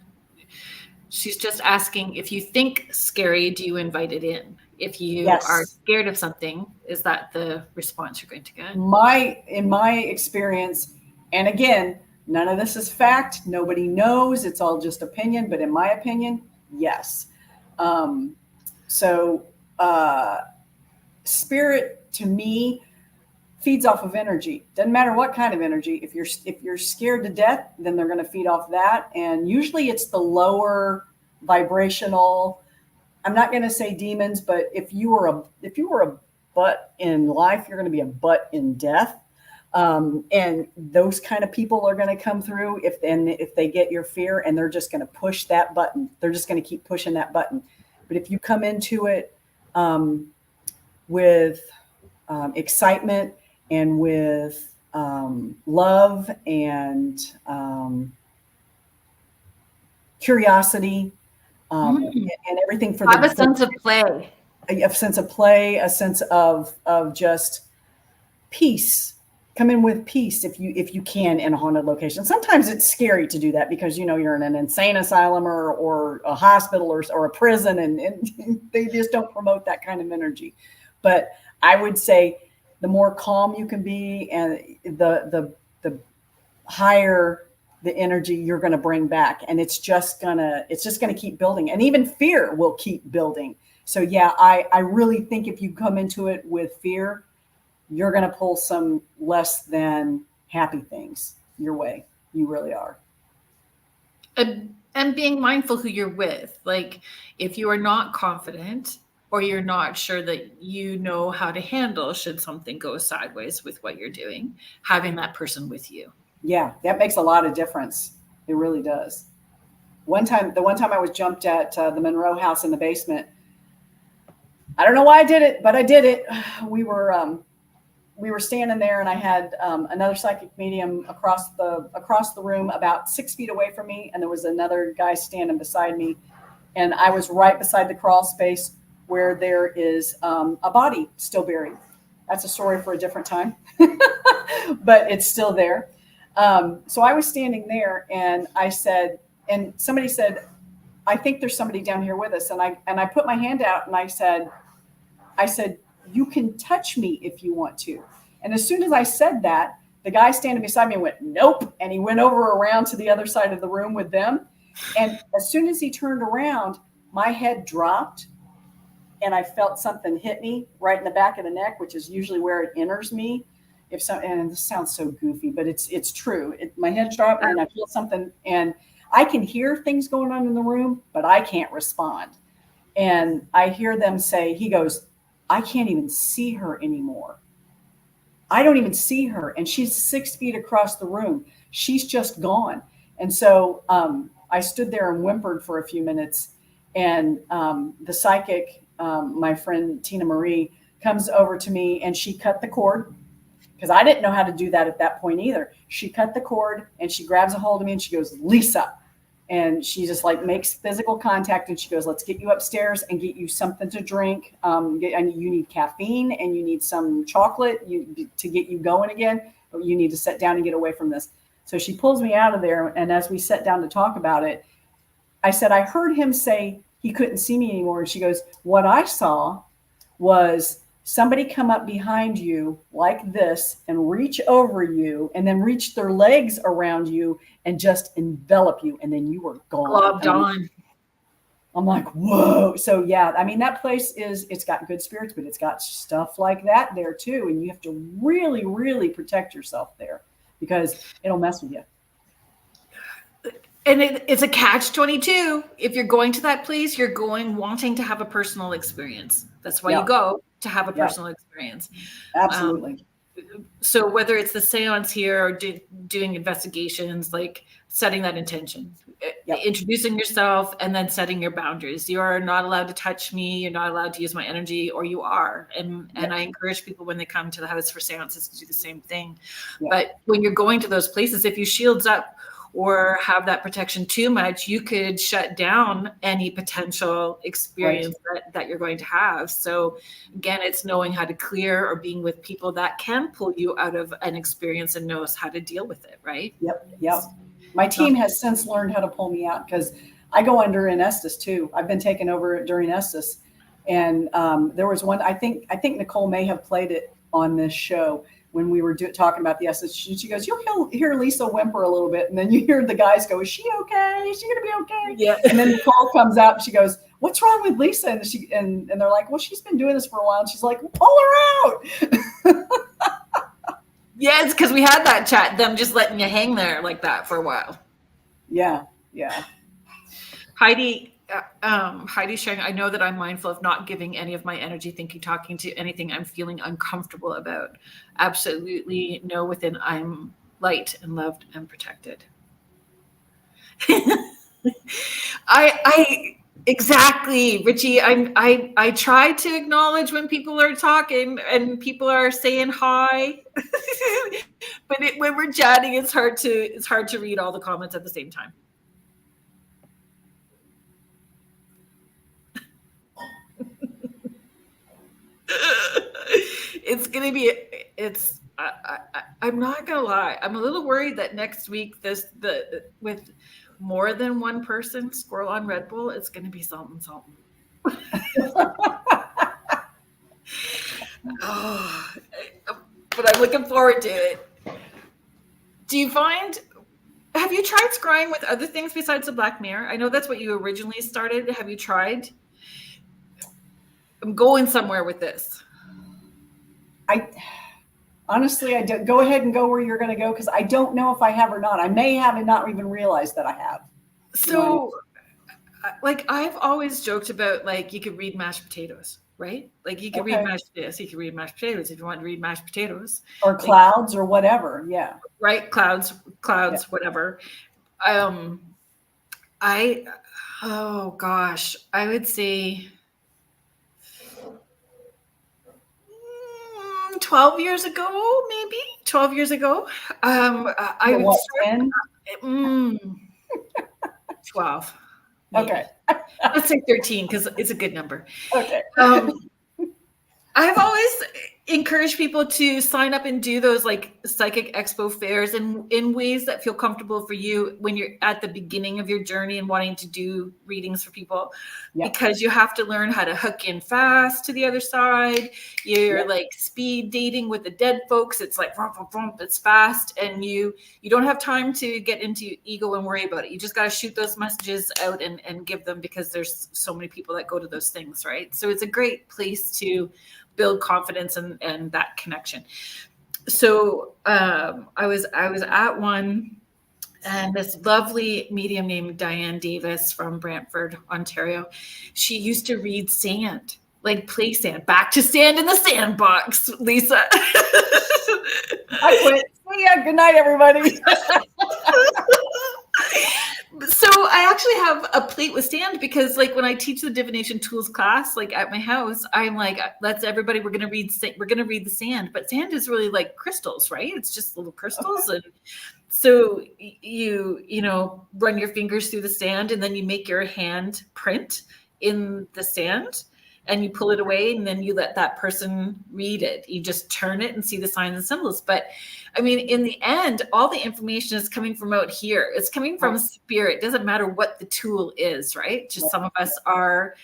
she's just asking, if you think scary, do you invite it in? If you are scared of something, is that the response you're going to get? In my experience, and again, none of this is fact. Nobody knows. It's all just opinion. But in my opinion, yes. Spirit to me feeds off of energy. Doesn't matter what kind of energy. If you're scared to death, then they're going to feed off that. And usually it's the lower vibrational. I'm not going to say demons, but if you were a butt in life, you're going to be a butt in death. And those kind of people are going to come through if they get your fear, and they're just going to push that button. They're just going to keep pushing that button. But if you come into it with excitement and with love and curiosity and everything for have a sense of play, a sense of just peace. Come in with peace if you can in a haunted location. Sometimes it's scary to do that because you're in an insane asylum or a hospital or a prison, and they just don't promote that kind of energy. But I would say the more calm you can be, and the higher the energy you're going to bring back, and it's just gonna keep building, and even fear will keep building. So yeah, I really think if you come into it with fear, you're going to pull some less than happy things your way. You really are. And being mindful who you're with. Like if you are not confident or you're not sure that you know how to handle should something go sideways with what you're doing, having that person with you. Yeah, that makes a lot of difference. It really does. The one time I was jumped at the Monroe house in the basement. I don't know why I did it, but I did it. We were standing there, and I had another psychic medium across the room, about 6 feet away from me, and there was another guy standing beside me, and I was right beside the crawl space where there is a body still buried. That's a story for a different time, but it's still there. So I was standing there, and and somebody said, "I think there's somebody down here with us," and I put my hand out, and I said, "You can touch me if you want to." And as soon as I said that, the guy standing beside me went, "Nope." And he went over around to the other side of the room with them. And as soon as he turned around, my head dropped and I felt something hit me right in the back of the neck, which is usually where it enters me. And this sounds so goofy, but it's true. My head dropped and I feel something, and I can hear things going on in the room, but I can't respond. And I hear them say, he goes, I can't even see her anymore. I don't even see her. And she's 6 feet across the room. She's just gone. And so I stood there and whimpered for a few minutes. And the psychic, my friend Tina Marie, comes over to me and she cut the cord, because I didn't know how to do that at that point either. She cut the cord and she grabs a hold of me and she goes, Lisa. And she just like makes physical contact and she goes, let's get you upstairs and get you something to drink. And you need caffeine and you need some chocolate to get you going again. You need to sit down and get away from this. So she pulls me out of there. And as we sat down to talk about it, I said, I heard him say he couldn't see me anymore. And she goes, what I saw was somebody come up behind you like this and reach over you and then reach their legs around you and just envelop you. And then you were gone. Globbed on. I'm like, whoa. So yeah, I mean, that place it's got good spirits, but it's got stuff like that there too. And you have to really, really protect yourself there because it'll mess with you. And it's a catch-22. If you're going to that place, you're going wanting to have a personal experience. That's why you go, to have a personal experience. Absolutely. So whether it's the seance here or doing investigations, like setting that intention, introducing yourself, and then setting your boundaries. You are not allowed to touch me. You're not allowed to use my energy, or you are. And I encourage people when they come to the house for seances to do the same thing. But when you're going to those places, if you shields up or have that protection too much, you could shut down any potential experience that you're going to have. So again, it's knowing how to clear or being with people that can pull you out of an experience and knows how to deal with it, right? Yep. My team has since learned how to pull me out because I go under in Estes too. I've been taken over during Estes. And there was one, I think Nicole may have played it on this show when we were talking about the Estes. She goes, you'll hear Lisa whimper a little bit. And then you hear the guys go, is she okay? Is she going to be okay? Yeah. And then Nicole comes out and she goes, what's wrong with Lisa? And they're like, well, she's been doing this for a while. And she's like, pull her out. Yeah, it's because we had that chat, them just letting you hang there like that for a while. Yeah. Heidi's sharing, I know that I'm mindful of not giving any of my energy, thinking, talking to anything I'm feeling uncomfortable about. Absolutely know within I'm light and loved and protected. I exactly, Richie. I try to acknowledge when people are talking and people are saying hi, but when we're chatting, it's hard to read all the comments at the same time. I'm not gonna lie. I'm a little worried that next week with more than one person squirrel on Red Bull, it's gonna be something. Oh, but I'm looking forward to it. Have you tried scrying with other things besides the Black Mirror? I know that's what you originally started. Have you tried? I'm going somewhere with this. Honestly, I don't. Go ahead and go where you're going to go because I don't know if I have or not. I may have and not even realized that I have. So, like, I've always joked about, like, you could read mashed potatoes, right? Like, you could read mashed potatoes. You could read mashed potatoes if you want to read mashed potatoes. Or clouds or whatever, yeah. Right, clouds, whatever. Oh, gosh, I would say 12 years ago, maybe 12 years ago. I would start, 12. Okay. Let's say 13 because it's a good number. Okay. I've always, encourage people to sign up and do those like psychic expo fairs in ways that feel comfortable for you when you're at the beginning of your journey and wanting to do readings for people. Yep. Because you have to learn how to hook in fast to the other side. You're Yep. like speed dating with the dead folks. It's like it's fast, and you don't have time to get into ego and worry about it. You just got to shoot those messages out and give them, because there's so many people that go to those things, right? So it's a great place to build confidence and that connection. So I was at one, and this lovely medium named Diane Davis from Brantford, Ontario, she used to read sand, like play sand, back to sand in the sandbox, Lisa. I quit. See ya. Good night, everybody. So I actually have a plate with sand, because like when I teach the divination tools class, like at my house, I'm like, let's everybody, we're going to read the sand, but sand is really like crystals, right? It's just little crystals. Okay. And so you know, run your fingers through the sand, and then you make your hand print in the sand, and you pull it away, and then you let that person read it. You just turn it and see the signs and symbols. But I mean, in the end, all the information is coming from out here. It's coming from spirit. It doesn't matter what the tool is, right? Just some of us are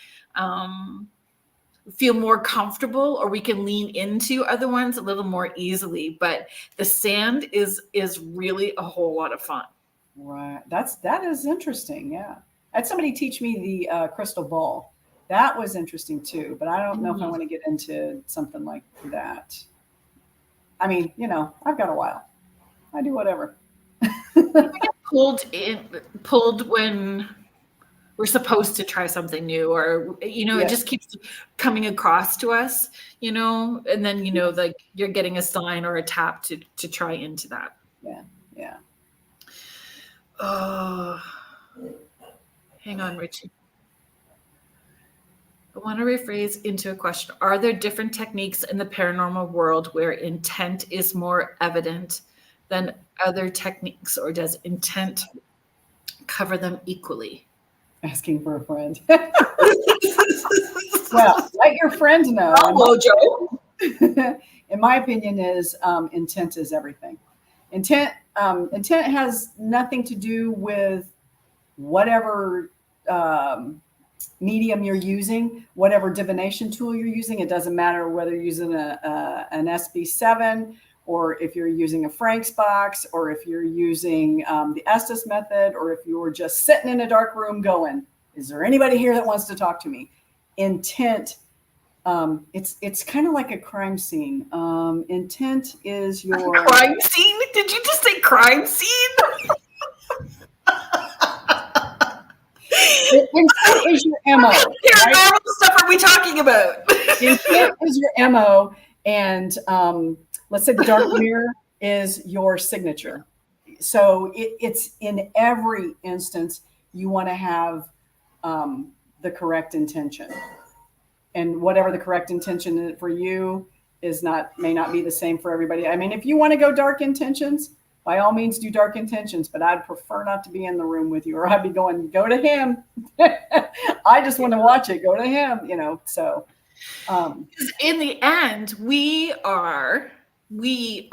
feel more comfortable, or we can lean into other ones a little more easily. But the sand is really a whole lot of fun. Right. That is interesting. Yeah. I had somebody teach me the crystal ball. That was interesting too, but I don't know if I want to get into something like that. I mean, you know, I've got a while. I do whatever. pulled when we're supposed to try something new, or, you know, it just keeps coming across to us, you know, and then, you know, like you're getting a sign or a tap to try into that. Yeah. Yeah. Oh, hang on, Richie. I want to rephrase into a question. Are there different techniques in the paranormal world where intent is more evident than other techniques, or does intent cover them equally? Asking for a friend. Well, let your friend know. Hello, Joe. In my opinion, is intent is everything. Intent has nothing to do with whatever medium you're using, whatever divination tool you're using. It doesn't matter whether you're using an SB7, or if you're using a Frank's box, or if you're using the Estes method, or if you're just sitting in a dark room going, is there anybody here that wants to talk to me? Intent, it's kind of like a crime scene. Intent is your crime scene. Did you just say crime scene? Intent is your MO. Paranormal stuff are we talking about? Intent is your MO, and let's say the dark mirror is your signature. So it's in every instance you want to have the correct intention, and whatever the correct intention for you is may not be the same for everybody. I mean, if you want to go dark intentions, by all means do dark intentions, but I'd prefer not to be in the room with you, or I'd be going, go to him. I just want to watch it. Go to him, you know. So in the end, we are the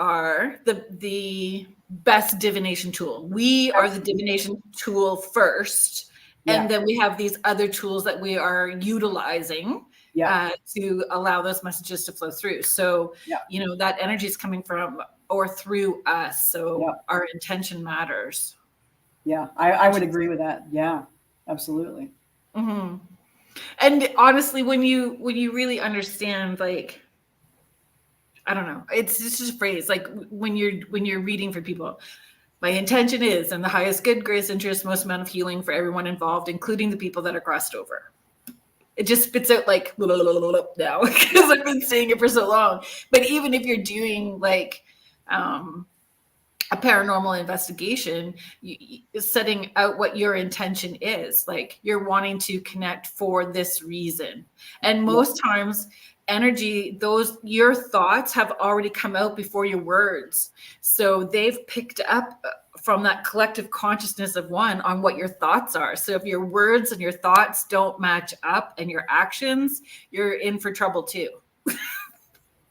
best divination tool. We are the divination tool first, and then we have these other tools that we are utilizing to allow those messages to flow through. So you know, that energy is coming from or through us. So our intention matters. Yeah, I would agree with that. Yeah, absolutely. Mm-hmm. And honestly, when you really understand, like, I don't know, it's just a phrase, like when you're reading for people, my intention is in the highest good, greatest interest, most amount of healing for everyone involved, including the people that are crossed over. It just spits out like now, because I've been saying it for so long. But even if you're doing like a paranormal investigation, setting out what your intention is, like you're wanting to connect for this reason. And most times energy, your thoughts have already come out before your words. So they've picked up from that collective consciousness of one on what your thoughts are. So if your words and your thoughts don't match up and your actions, you're in for trouble too.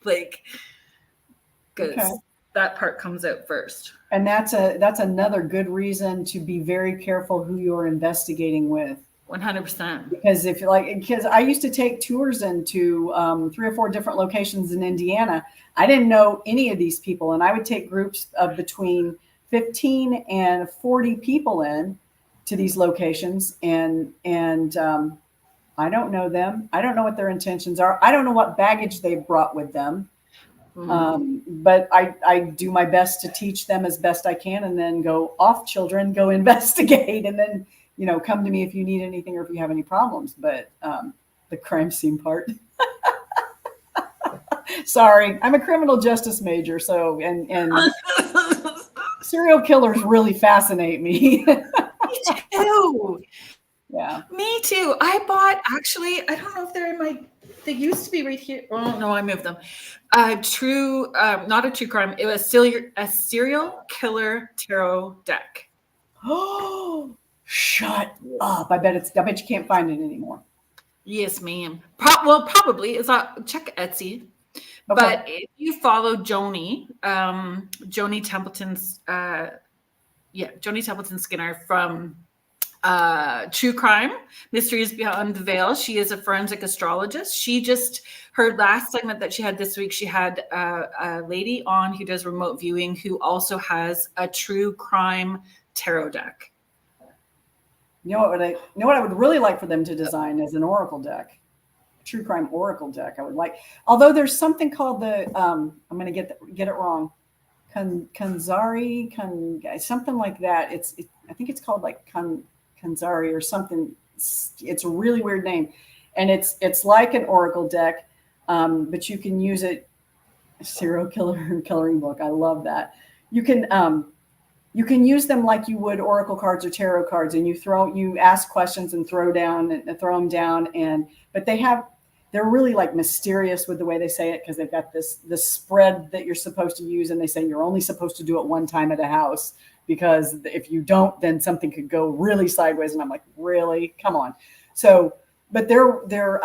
like, because Okay. that part comes out first. And that's another good reason to be very careful who you're investigating with. 100%. Because I used to take tours into 3 or 4 different locations in Indiana. I didn't know any of these people, and I would take groups of between 15 and 40 people in to these locations, and I don't know them. I don't know what their intentions are. I don't know what baggage they've brought with them. But I do my best to teach them as best I can, and then go off, children, go investigate, and then, come to me if you need anything or if you have any problems. But the crime scene part. Sorry, I'm a criminal justice major, so and serial killers really fascinate me. Me too. Yeah. Me too. I bought, actually, I don't know if they're in my, they used to be right here. Oh no, I moved them. Not a true crime. It was a serial killer tarot deck. Oh, shut up. I bet you can't find it anymore. Yes, ma'am. Probably. Check Etsy. Okay. But if you follow Joni Templeton's, Joni Templeton Skinner from True Crime Mysteries Beyond the Veil. She is a forensic astrologist. Her last segment that she had this week, she had a lady on who does remote viewing who also has a true crime tarot deck. You know what I would really like for them to design is an oracle deck, true crime oracle deck. I would like, although there's something called the I'm going to get it wrong, Kanzari, something like that. I think it's called like Kanzari or something. It's a really weird name, and it's like an oracle deck, but you can use it. Serial killer and coloring book. I love that. You can use them like you would oracle cards or tarot cards, and you ask questions and throw them down, but they're really like mysterious with the way they say it, because they've got this spread that you're supposed to use, and they say you're only supposed to do it one time at a house, because if you don't, then something could go really sideways. And I'm like, really? Come on. So, but they're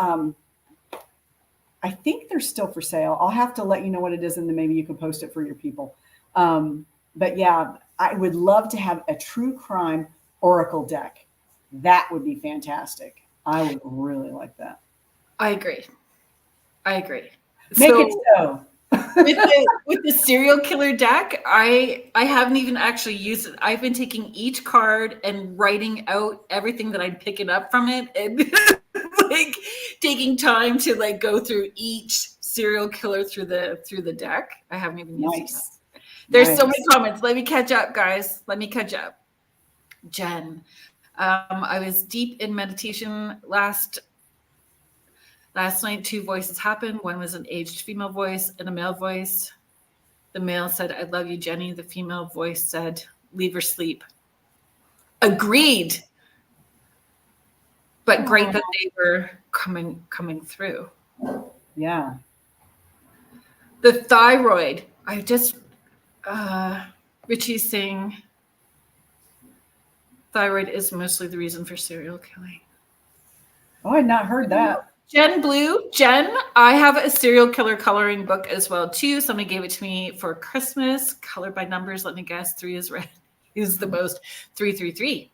I think they're still for sale. I'll have to let you know what it is, and then maybe you can post it for your people. But yeah, I would love to have a true crime oracle deck. That would be fantastic. I would really like that. I agree. Make it so. with the serial killer deck, I haven't even actually used it. I've been taking each card and writing out everything that I'm picking up from it, and like taking time to like go through each serial killer through the deck. I haven't even used it yet. There's so many comments. Let me catch up, guys. Jen, I was deep in meditation last night. 2 voices happened. One was an aged female voice and a male voice. The male said, "I love you, Jenny." The female voice said, "Leave her sleep." Agreed. But great that they were coming through. Yeah. The thyroid. Richie's saying thyroid is mostly the reason for serial killing. Oh, I had not heard that. Jen, I have a serial killer coloring book as well too. Somebody gave it to me for Christmas, colored by numbers. Let me guess, 3 is red. Is the most. 333.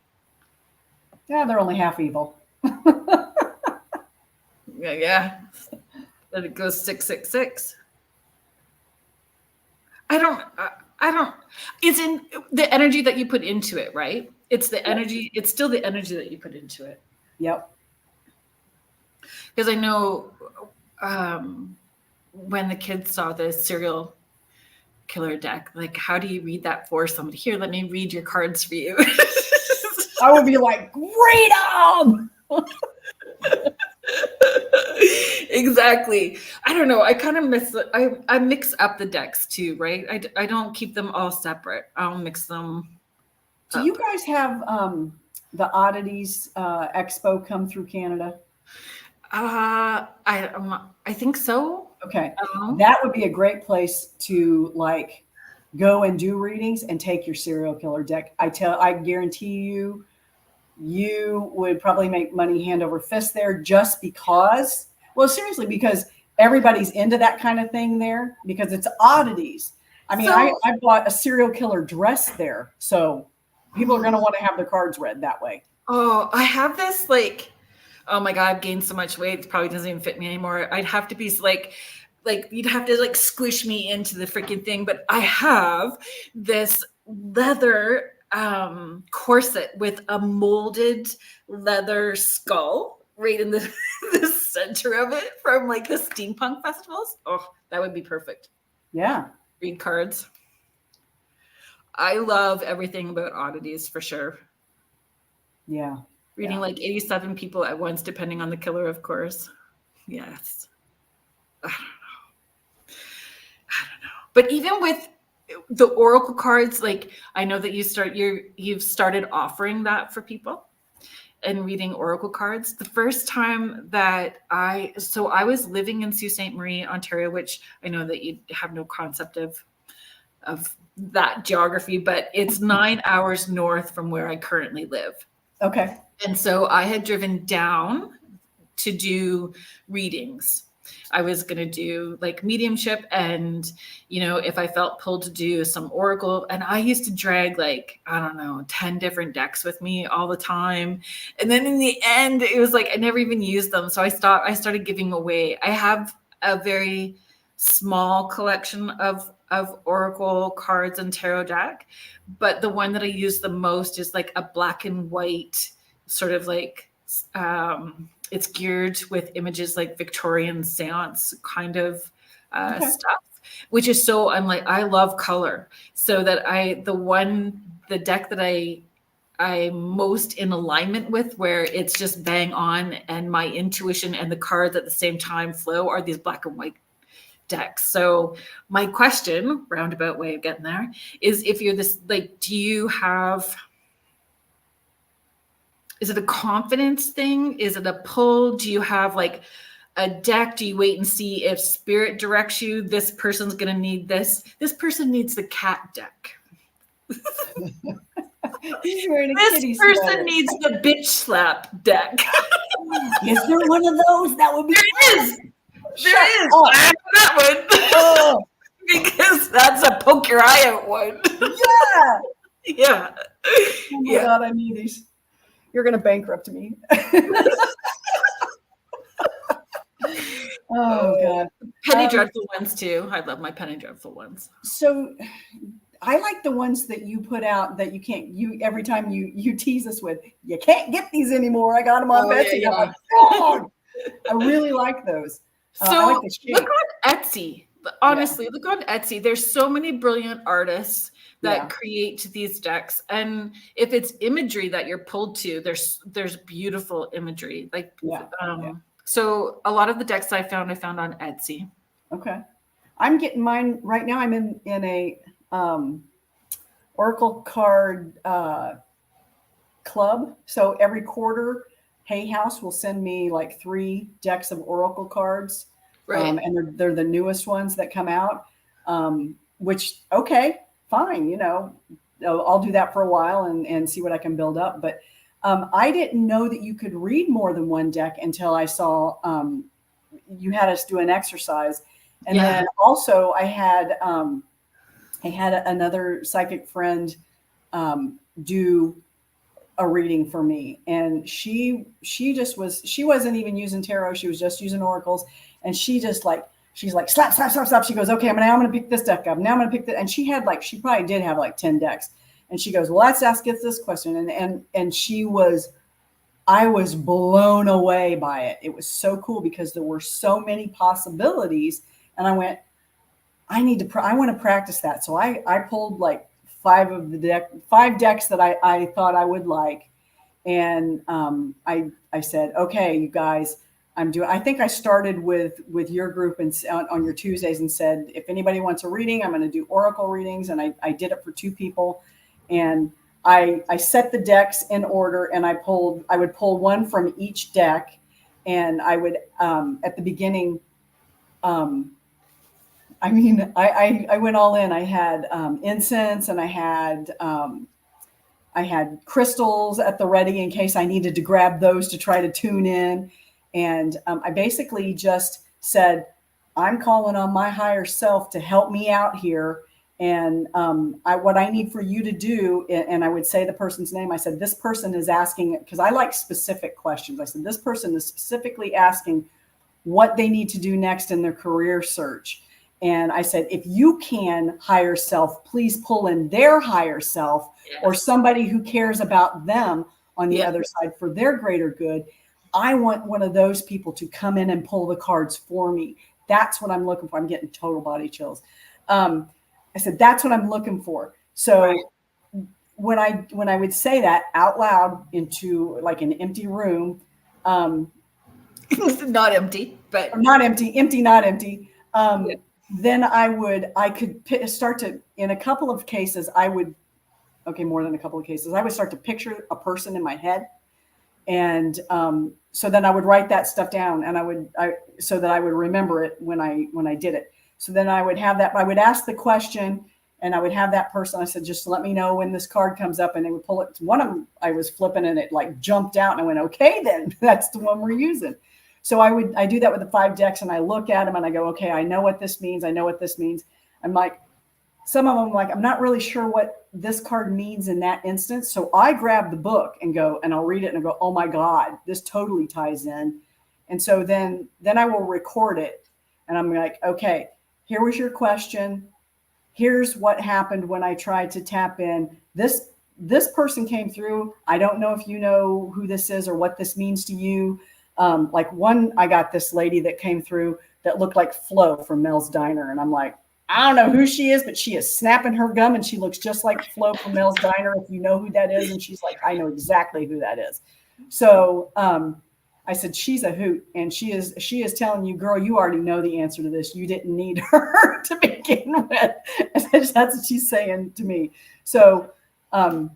Yeah, they're only half evil. Yeah. Then it goes 666. I don't. It's in the energy that you put into it, right? It's the energy. It's still the energy that you put into it. Yep. Because I know when the kids saw the serial killer deck, like, how do you read that for somebody? Here, let me read your cards for you. I would be like, read them! Exactly. I don't know. I kind of I mix up the decks too, right? I don't keep them all separate. I'll mix them. Do you guys have the Oddities Expo come through Canada? I think so. Okay. That would be a great place to like go and do readings and take your serial killer deck. I guarantee you would probably make money hand over fist there, just because, well, seriously, because everybody's into that kind of thing there because it's oddities. I mean, I bought a serial killer dress there. So people are going to want to have their cards read that way. Oh, I have this like, oh my God, I've gained so much weight. It probably doesn't even fit me anymore. I'd have to be like you'd have to like squish me into the freaking thing. But I have this leather corset with a molded leather skull right in the, the center of it from like the steampunk festivals. Oh, that would be perfect. Yeah. Read cards. I love everything about oddities for sure. Yeah. Reading like 87 people at once, depending on the killer, of course. Yes. I don't know. But even with the oracle cards, like I know that you've started offering that for people and reading oracle cards. The first time that I was living in Sault Ste. Marie, Ontario, which I know that you have no concept of that geography, but it's 9 hours north from where I currently live. Okay. And so I had driven down to do readings. I was going to do like mediumship and, you know, if I felt pulled to do some oracle, and I used to drag like, I don't know, 10 different decks with me all the time. And then in the end, it was like, I never even used them. So I started giving away. I have a very small collection of oracle cards and tarot deck, but the one that I use the most is like a black and white sort of like, it's geared with images like Victorian seance kind of stuff, which is so unlike. I love color, so that the deck that I'm most in alignment with, where it's just bang on, and my intuition and the cards at the same time flow, are these black and white decks. So my question, roundabout way of getting there, is if you're this, like, do you have? Is it a confidence thing? Is it a pull? Do you have like a deck? Do you wait and see if spirit directs you? This person's going to need this. This person needs the cat deck. He's wearing a this kitty person sweater. needs the bitch slap deck. Is there one of those? That would be. There is. There is. Up. I have that one. Oh. Because that's a poke your eye out one. Yeah. Yeah. Oh my God, I need these. You're going to bankrupt me. Oh God. Penny Dreadful ones too. I love my Penny Dreadful ones. So I like the ones that you put out that every time you tease us with, you can't get these anymore. I got them on Betsy. Yeah. I'm like, oh, I really like those. So I like the shape. look on Etsy. Honestly, look on Etsy. There's so many brilliant artists that create these decks, and if it's imagery that you're pulled to, there's beautiful imagery. Like, so a lot of the decks I found on Etsy. Okay, I'm getting mine right now. I'm in a Oracle card club. So every quarter, Hay House will send me like 3 decks of Oracle cards. Right. And they're the newest ones that come out, which, okay, fine. You know, I'll do that for a while and see what I can build up. But I didn't know that you could read more than one deck until I saw you had us do an exercise. And then also I had another psychic friend do a reading for me. And she wasn't even using tarot. She was just using oracles. And she's like, slap, slap, slap, slap. She goes, okay, now I'm going to pick this deck up. Now I'm going to pick that. And she probably did have like 10 decks. And she goes, well, let's ask this question. And I was blown away by it. It was so cool because there were so many possibilities. And I went, I want to practice that. So I pulled like 5 decks that I thought I would like. And I said, okay, you guys, I think I started with your group and on your Tuesdays and said, if anybody wants a reading, I'm going to do oracle readings. And I did it for 2 people. And I set the decks in order, and I would pull one from each deck. And I would, at the beginning, I went all in. I had incense, and I had crystals at the ready in case I needed to grab those to try to tune in. And I basically just said, I'm calling on my higher self to help me out here. And what I need for you to do, and I would say the person's name, I said, this person is asking, because I like specific questions. I said, this person is specifically asking what they need to do next in their career search. And I said, if you can, higher self, please pull in their higher self, or somebody who cares about them on the other side for their greater good. I want one of those people to come in and pull the cards for me. That's what I'm looking for. I'm getting total body chills. I said, that's what I'm looking for. So when I would say that out loud into like an empty room, not empty, but not empty, not empty. Then I could start to, in a couple of cases, more than a couple of cases, I would start to picture a person in my head. And so then I would write that stuff down, and so that I would remember it when I did it. So then I would ask the question, and I would have that person. I said, just let me know when this card comes up, and they would pull it. One of them I was flipping, and it like jumped out, and I went, okay, then that's the one we're using. So I do that with the 5 decks, and I look at them and I go, okay, I know what this means. I'm like, some of them, like, I'm not really sure what this card means in that instance. So I grab the book and go, and I'll read it and go, oh my God, this totally ties in. And so then I will record it, and I'm like, okay, here was your question. Here's what happened when I tried to tap in. This person came through. I don't know if you know who this is or what this means to you. I got this lady that came through that looked like Flo from Mel's Diner. And I'm like, I don't know who she is, but she is snapping her gum, and she looks just like Flo from Mel's Diner, if you know who that is. And she's like, I know exactly who that is. So I said, she's a hoot. And she is telling you, girl, you already know the answer to this. You didn't need her to begin with. That's what she's saying to me. So I'm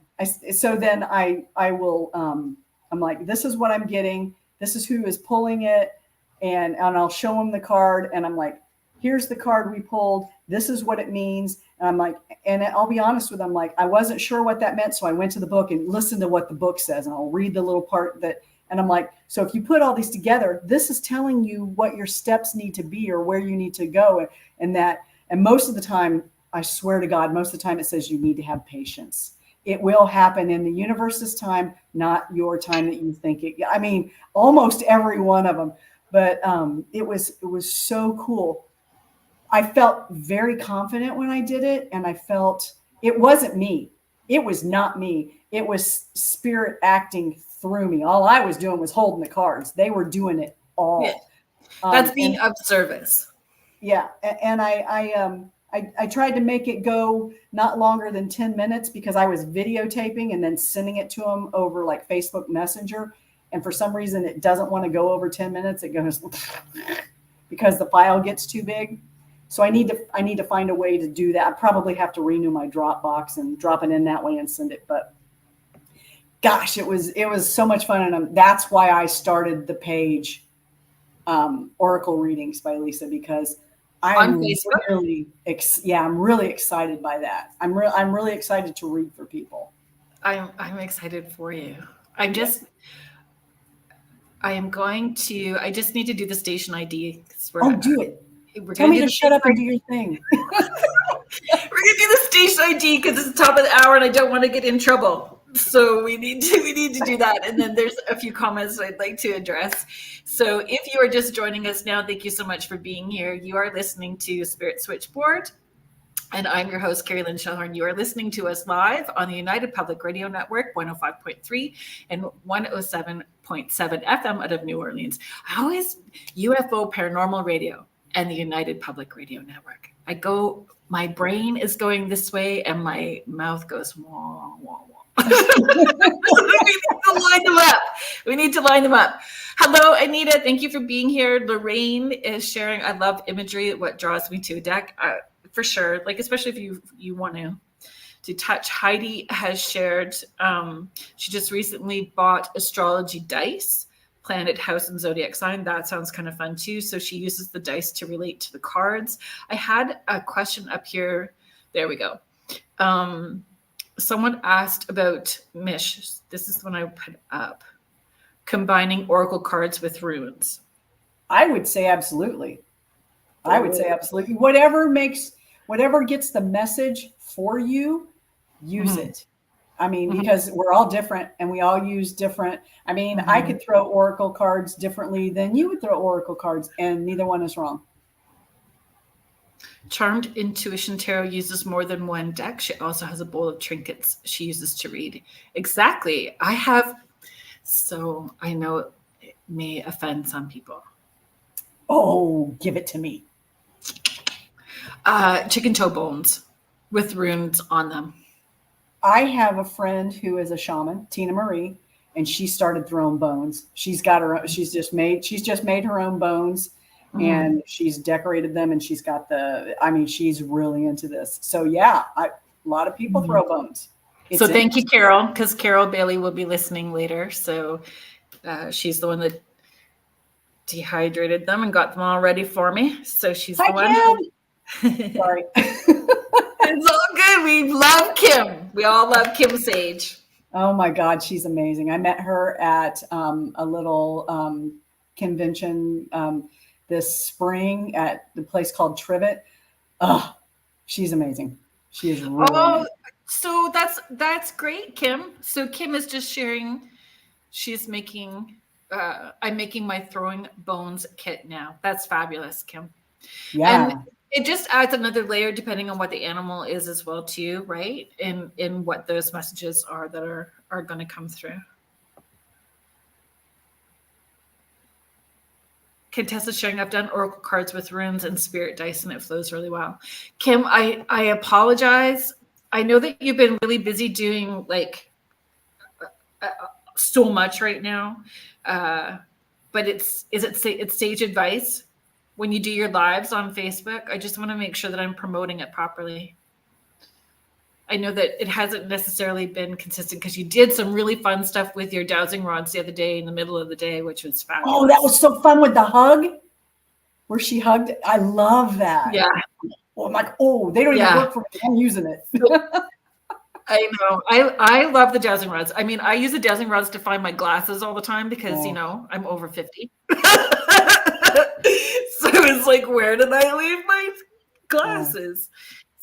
like, this is what I'm getting. This is who is pulling it. And I'll show them the card. And I'm like, here's the card we pulled. This is what it means. And I'm like, and I'll be honest with them, like, I wasn't sure what that meant. So I went to the book and listened to what the book says. And I'll read the little part and I'm like, so if you put all these together, this is telling you what your steps need to be or where you need to go. And most of the time, I swear to God, most of the time it says you need to have patience. It will happen in the universe's time, not your time that you think it. I mean, almost every one of them. But it was so cool. I felt very confident when I did it, and I felt it wasn't me. It was not me. It was spirit acting through me. All I was doing was holding the cards. They were doing it all. Yeah. That's being of service. Yeah, and I tried to make it go not longer than 10 minutes because I was videotaping and then sending it to them over like Facebook Messenger. And for some reason, it doesn't want to go over 10 minutes. It goes because the file gets too big. So I need to find a way to do that. I probably have to renew my Dropbox and drop it in that way and send it. But gosh, it was so much fun. And that's why I started the page Oracle Readings by Lisa, because I'm really excited by that. I'm really excited to read for people. I'm excited for you. I just need to do the station ID. Do it. Tell me to shut up and do your thing. We're going to do the station ID because it's the top of the hour and I don't want to get in trouble. So we need to do that. And then there's a few comments I'd like to address. So if you are just joining us now, thank you so much for being here. You are listening to Spirit Switchboard. And I'm your host, Carrie Lynn Shellhorn. You are listening to us live on the United Public Radio Network, 105.3 and 107.7 FM out of New Orleans. UFO Paranormal Radio and the United Public Radio Network. My brain is going this way and my mouth goes, wah, wah, wah. We need to line them up. Hello, Anita. Thank you for being here. Lorraine is sharing. I love imagery. What draws me to a deck, for sure. Like, especially if you want to touch. Heidi has shared. She just recently bought astrology dice, planet, house, and zodiac sign. That sounds kind of fun too. So she uses the dice to relate to the cards. I had a question up here. There we go. Someone asked about Mish. This is the one I put up. Combining oracle cards with runes. I would say absolutely. I would say absolutely. Whatever gets the message for you, use it. I mean, because we're all different and we all use different. I mean, I could throw oracle cards differently than you would throw oracle cards, and neither one is wrong. Charmed Intuition Tarot uses more than one deck. She also has a bowl of trinkets she uses to read. Exactly. I have, so I know it may offend some people. Oh, give it to me. Chicken toe bones with runes on them. I have a friend who is a shaman, Tina Marie, and she started throwing bones. She's just made her own bones, and she's decorated them, and she's got she's really into this. So yeah, a lot of people throw bones. So thank you, Carol, because Carol Bailey will be listening later. So she's the one that dehydrated them and got them all ready for me. So she's the one. Sorry. It's all good. We love Kim. We all love Kim Sage. Oh my God, she's amazing. I met her at a little convention this spring at the place called Trivet. Oh, she's amazing. She is really amazing. So that's great, Kim. So Kim is just sharing. She's making. I'm making my throwing bones kit now. That's fabulous, Kim. Yeah. And it just adds another layer depending on what the animal is as well too, right? In what those messages are that are going to come through. Contessa's sharing, I've done oracle cards with runes and spirit dice and it flows really well. Kim, I apologize. I know that you've been really busy doing like so much right now. But it's sage advice. When you do your lives on Facebook, I just want to make sure that I'm promoting it properly. I know that it hasn't necessarily been consistent because you did some really fun stuff with your dowsing rods the other day in the middle of the day, which was fabulous. Oh, that was so fun with the hug where she hugged. I love that. Yeah. Oh, I'm like, they don't even work for me. I'm using it. I know. I love the dowsing rods. I mean, I use the dowsing rods to find my glasses all the time because, I'm over 50. So it's like, where did I leave my glasses?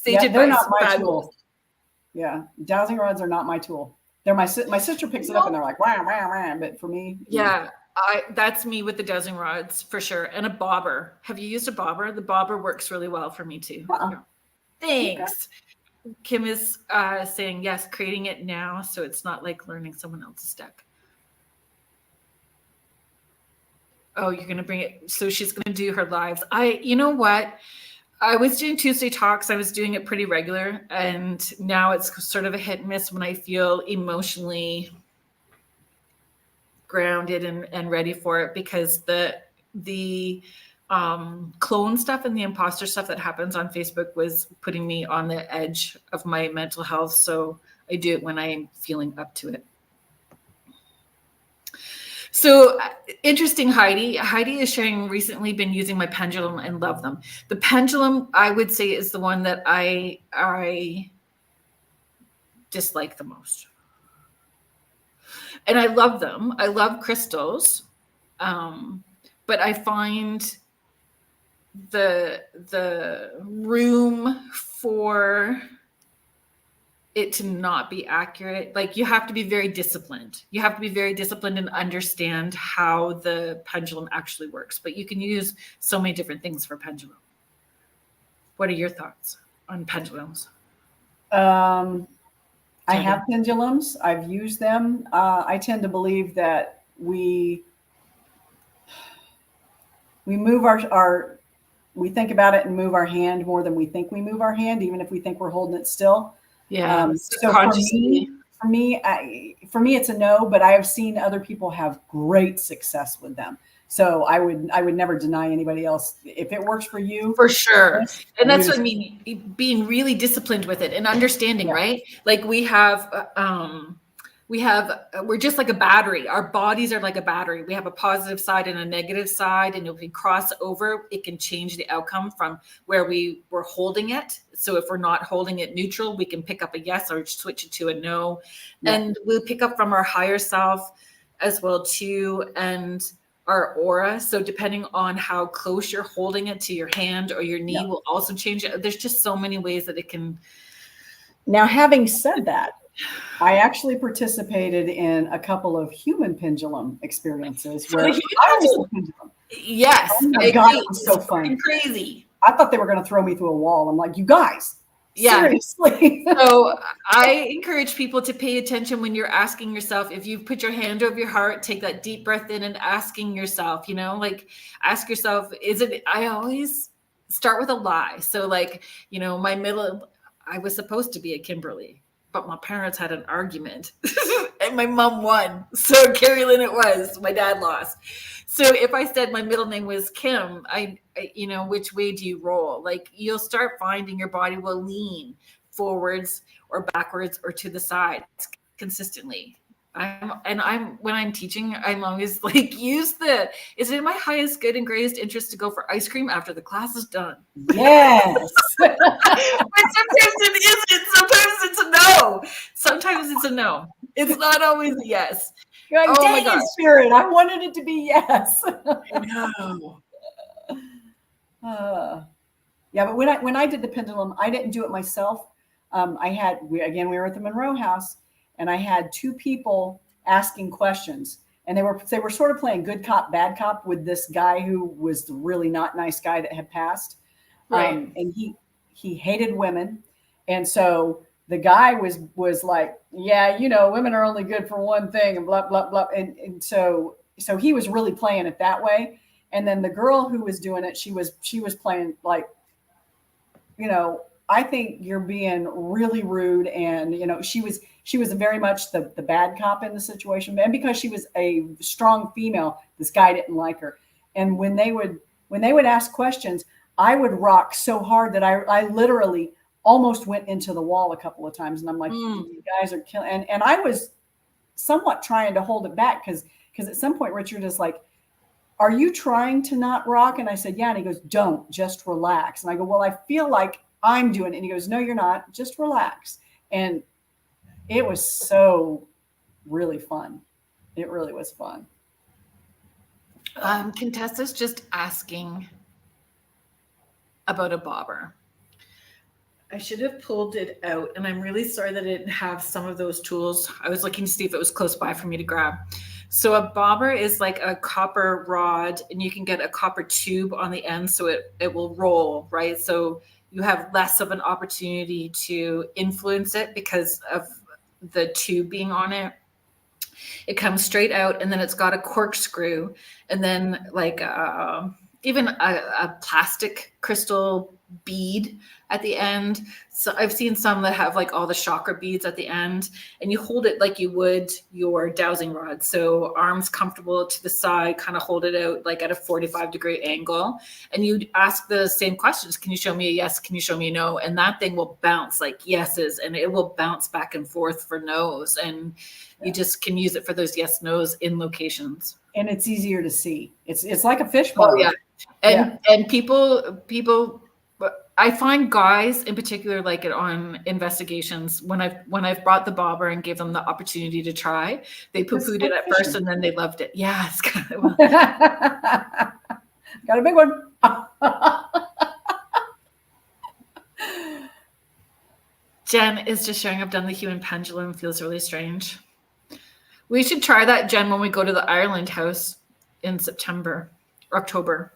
They're not my tool. Yeah, dowsing rods are not my tool. They're my sister picks it up and they're like, wah, wah, wah. But for me, that's me with the dowsing rods for sure. And a bobber. Have you used a bobber? The bobber works really well for me too. Yeah. Thanks. Okay. Kim is saying yes, creating it now, so it's not like learning someone else's deck. Oh, you're going to bring it. So she's going to do her lives. You know what? I was doing Tuesday talks. I was doing it pretty regular. And now it's sort of a hit and miss when I feel emotionally grounded and ready for it, because the clone stuff and the imposter stuff that happens on Facebook was putting me on the edge of my mental health. So I do it when I'm feeling up to it. So interesting, Heidi. Heidi is sharing, recently been using my pendulum and love them. The pendulum, I would say, is the one that I dislike the most. And I love them. I love crystals. But I find the room for it to not be accurate. Like, you have to be very disciplined. You have to be very disciplined and understand how the pendulum actually works. But you can use so many different things for pendulum. What are your thoughts on pendulums? I have pendulums. I've used them. I tend to believe that we move we think about it and move our hand more than we think we move our hand, even if we think we're holding it still. Yeah. So for me, it's a no, but I have seen other people have great success with them. So I would never deny anybody else. If it works for you, for sure. And that's what I mean, being really disciplined with it and understanding, right? Like we're just like a battery. Our bodies are like a battery. We have a positive side and a negative side. And if we cross over, it can change the outcome from where we were holding it. So if we're not holding it neutral, we can pick up a yes or switch it to a no. Yeah. And we'll pick up from our higher self as well too. And our aura. So depending on how close you're holding it to your hand or your knee will also change it. There's just so many ways that it can. Now, having said that, I actually participated in a couple of human pendulum experiences where I was the pendulum. Yes. Oh my God, it was so fun. Crazy. I thought they were going to throw me through a wall. I'm like, you guys, seriously. So I encourage people to pay attention when you're asking yourself, if you put your hand over your heart, take that deep breath in and asking yourself, ask yourself, I always start with a lie. So like, I was supposed to be a Kimberly, but my parents had an argument and my mom won. So Carrie Lynn it was, my dad lost. So if I said my middle name was Kim, I which way do you roll? Like you'll start finding your body will lean forwards or backwards or to the side consistently. When I'm teaching, I'm always like, is it in my highest good and greatest interest to go for ice cream after the class is done? Yes. But sometimes it isn't. Sometimes it's a no. Sometimes it's a no. It's not always a yes. You're like, dang it, Spirit. I wanted it to be yes. I know. Yeah, but when I did the pendulum, I didn't do it myself. We were at the Monroe House, and I had two people asking questions, and they were sort of playing good cop, bad cop with this guy who was the really not nice guy that had passed. Right. And he hated women. And so the guy was like, yeah, women are only good for one thing and blah, blah, blah. And so he was really playing it that way. And then the girl who was doing it, she was playing like, I think you're being really rude. And, she was very much the bad cop in the situation. And because she was a strong female, this guy didn't like her. And when they would ask questions, I would rock so hard that I literally almost went into the wall a couple of times. And I'm like, you guys are killing. And I was somewhat trying to hold it back because at some point Richard is like, are you trying to not rock? And I said, yeah. And he goes, don't, just relax. And I go, well, I feel like I'm doing it. And he goes, no, you're not, just relax. And it was so really fun. It really was fun. Contessa's just asking about a bobber. I should have pulled it out, and I'm really sorry that I didn't have some of those tools. I was looking to see if it was close by for me to grab. So a bobber is like a copper rod, and you can get a copper tube on the end so it will roll, right? So you have less of an opportunity to influence it because of the tube being on it. It comes straight out, and then it's got a corkscrew, and then like even a plastic crystal bead at the end. So I've seen some that have like all the chakra beads at the end, and you hold it like you would your dowsing rod. So arms comfortable to the side, kind of hold it out like at a 45-degree angle. And you ask the same questions. Can you show me a yes? Can you show me a no? And that thing will bounce like yeses, and it will bounce back and forth for no's. And you just can use it for those yes, no's in locations. And it's easier to see. It's like a fishbowl. Oh yeah. And people, I find guys in particular like it on investigations. When I've brought the bobber and gave them the opportunity to try, they poo-pooed it at first and then they loved it. Yeah, it's kind of got a big one. Jen is just showing I've done the human pendulum. Feels really strange. We should try that, Jen, when we go to the Ireland house in September or October.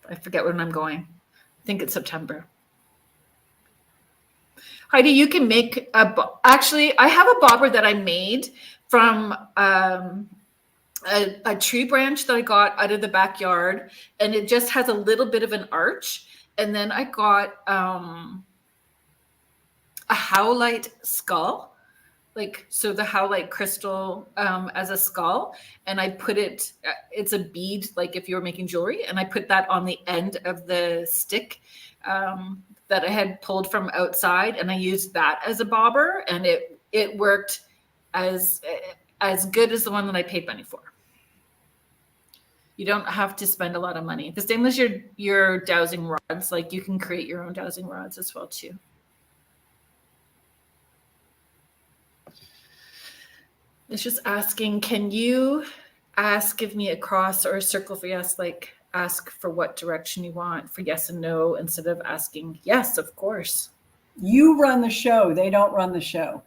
I forget when I'm going. I think it's September. Heidi, you can make actually, I have a bobber that I made from a tree branch that I got out of the backyard, and it just has a little bit of an arch. And then I got a howlite skull. So the howlite crystal as a skull, and I put it's a bead, like if you were making jewelry, and I put that on the end of the stick that I had pulled from outside, and I used that as a bobber, and it worked as good as the one that I paid money for. You don't have to spend a lot of money. The same as your dowsing rods, like you can create your own dowsing rods as well too. It's just asking, can you ask, give me a cross or a circle for yes, like ask for what direction you want for yes and no instead of asking yes, of course. You run the show. They don't run the show.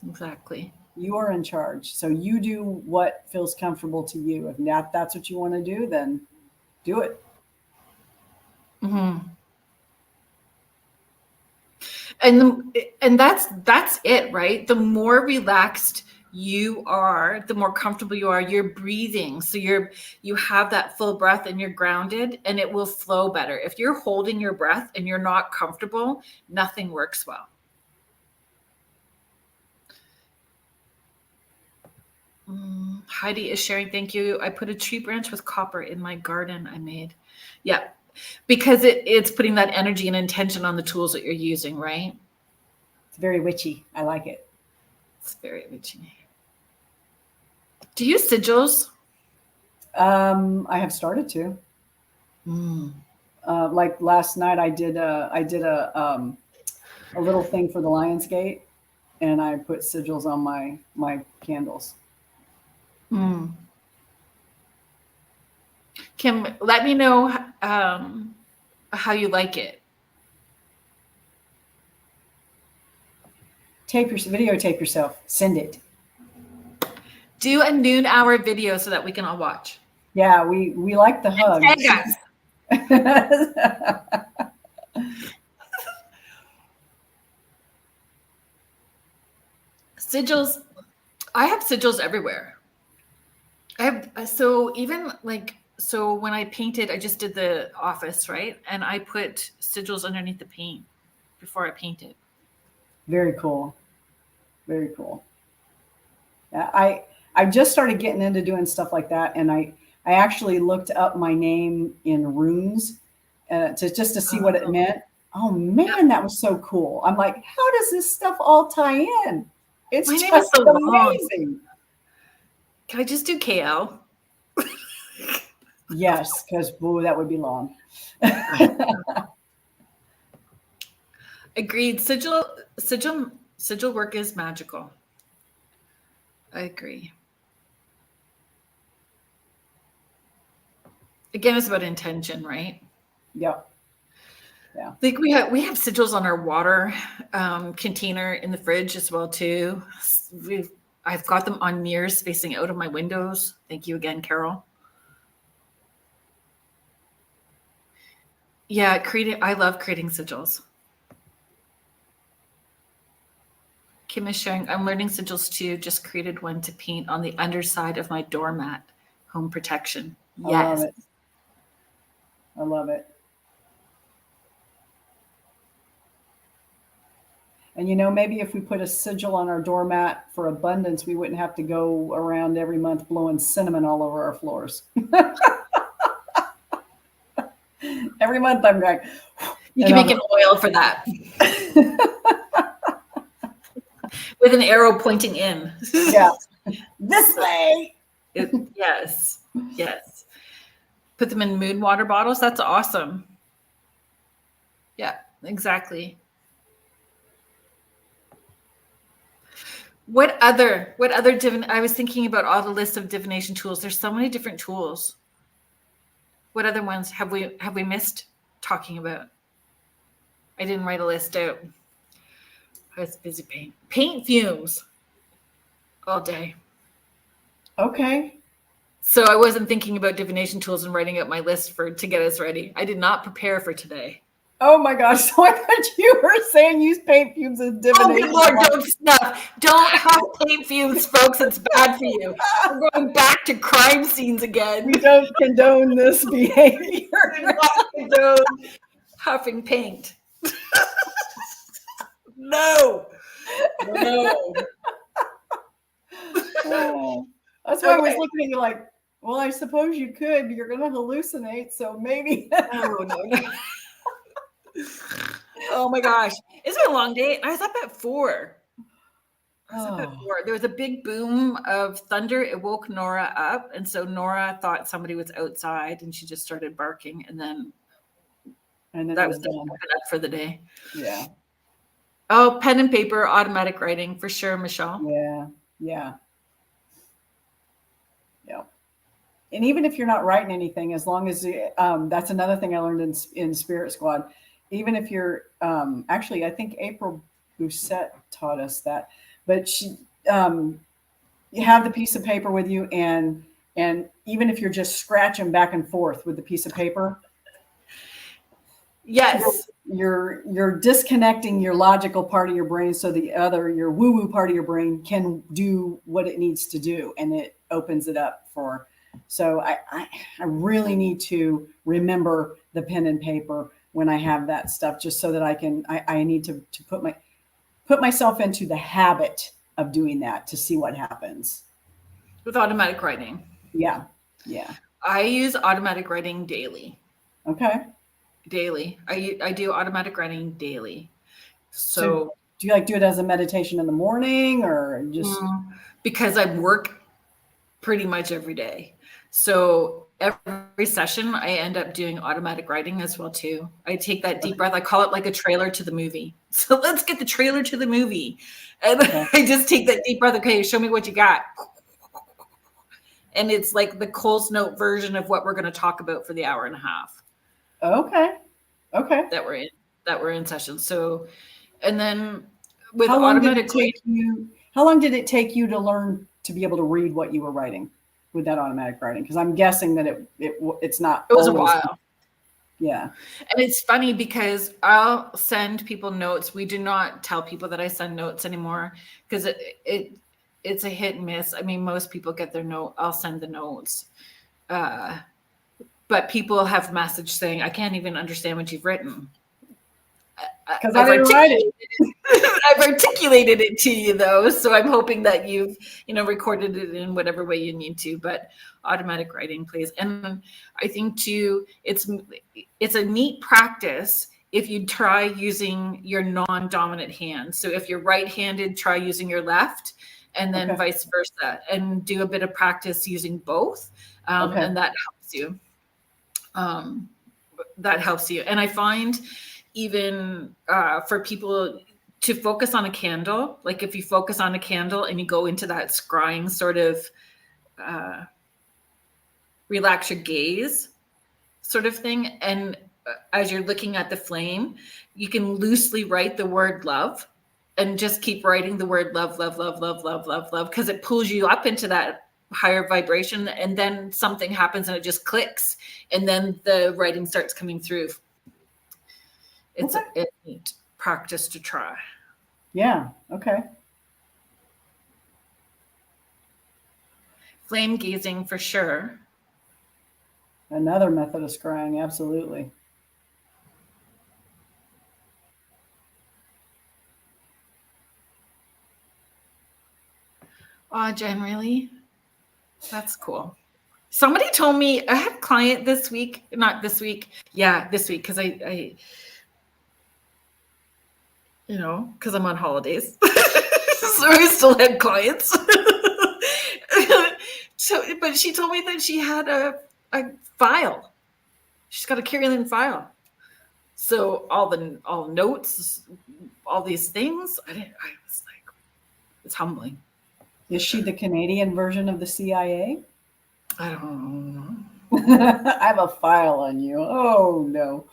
Exactly. You are in charge. So you do what feels comfortable to you. If that's what you want to do, then do it. Mm-hmm. And that's it, right? The more relaxed you are, the more comfortable you are. You're breathing, so you have that full breath and you're grounded, and it will flow better. If you're holding your breath and you're not comfortable, nothing works well. Heidi is sharing. Thank you. I put a tree branch with copper in my garden I made. Yeah, because it's putting that energy and intention on the tools that you're using, right? It's very witchy. I like it. It's very witchy. Do you use sigils? I have started to. Like last night, I did a little thing for the Lionsgate, and I put sigils on my candles. Kim, let me know how you like it. Videotape yourself. Send it. Do a noon hour video so that we can all watch. Yeah, we like the hug. Sigils. I have sigils everywhere. So when I painted, I just did the office, right? And I put sigils underneath the paint before I painted. Very cool. Very cool. Yeah, I just started getting into doing stuff like that, and I actually looked up my name in runes to see what it meant. Oh man, that was so cool. I'm like, how does this stuff all tie in? It's my name just is so amazing. Long. Can I just do KL? Yes, because that would be long. Agreed. Sigil work is magical. I agree. Again, it's about intention, right? Yep. Yeah. Like we have sigils on our water container in the fridge as well too. I've got them on mirrors facing out of my windows. Thank you again, Carol. Yeah, I love creating sigils. Kim is sharing, I'm learning sigils too. Just created one to paint on the underside of my doormat. Home protection. Yes. I love it. And maybe if we put a sigil on our doormat for abundance, we wouldn't have to go around every month blowing cinnamon all over our floors. Every month I'm going. You can make an oil for that. With an arrow pointing in. Yeah. This way. Yes. Put them in moon water bottles. That's awesome. Yeah, exactly. What other I was thinking about all the list of divination tools. There's so many different tools. What other ones have we missed talking about? I didn't write a list out. I was busy paint fumes all day. Okay. So I wasn't thinking about divination tools and writing out my list to get us ready. I did not prepare for today. Oh my gosh! So I thought you were saying use paint fumes as divination. Oh good Lord! Don't snuff. Don't have paint fumes, folks. It's bad for you. We're going back to crime scenes again. We don't condone this behavior. We do not condone huffing paint. No. Oh, that's why I was looking at you like, well, I suppose you could. You're going to hallucinate, so maybe. No. Oh my gosh. It's been a long day. I was up at 4. There was a big boom of thunder. It woke Nora up. And so Nora thought somebody was outside and she just started barking. And then that was done up for the day. Yeah. Oh, pen and paper, automatic writing for sure, Michelle. Yeah. and even if you're not writing anything, as long as that's another thing I learned in Spirit Squad. Even if you're actually, I think April Doucette taught us that, but she you have the piece of paper with you, and even if you're just scratching back and forth with the piece of paper, yes, you're disconnecting your logical part of your brain so the other, your woo-woo part of your brain, can do what it needs to do, and it opens it up for. So I really need to remember the pen and paper when I have that stuff, just so that I need to put myself into the habit of doing that to see what happens. with automatic writing. Yeah. I use automatic writing daily. Okay. Daily. I do automatic writing daily. So do you do it as a meditation in the morning, or just because I work pretty much every day. So every session I end up doing automatic writing as well too. I take that deep breath. I call it like a trailer to the movie. So let's get the trailer to the movie. And I just take that deep breath. Okay, show me what you got. And it's like the Coles Note version of what we're going to talk about for the hour and a half. Okay. That we're in session. So, and then with how long automatic did it take you to learn to be able to read what you were writing with that automatic writing? Because I'm guessing that it's not. It was a while. Yeah. And it's funny because I'll send people notes. We do not tell people that I send notes anymore because it's a hit and miss. I mean, most people get their note. I'll send the notes. But people have messaged saying, I can't even understand what you've written. Because I didn't write it. I've articulated it to you though. So I'm hoping that you've, recorded it in whatever way you need to, but automatic writing, please. And I think too, it's a neat practice if you try using your non-dominant hand. So if you're right-handed, try using your left, and then vice versa, and do a bit of practice using both. And that helps you. And I find even for people to focus on a candle, like if you focus on a candle and you go into that scrying sort of relax your gaze sort of thing, and as you're looking at the flame, you can loosely write the word love and just keep writing the word love, love, love, love, love, love, love, because it pulls you up into that higher vibration, and then something happens and it just clicks, and then the writing starts coming through. It's a neat practice to try. Yeah. Okay. Flame gazing for sure. Another method of scrying, absolutely. Oh, Jen, really? That's cool. Somebody told me, I had a client this week, not this week. Yeah, this week, because I because I'm on holidays. So I still had clients. But she told me that she had a file. She's got a Kirlian file. So all the notes, all these things, I was like, it's humbling. Is she the Canadian version of the CIA? I don't know. I have a file on you. Oh no.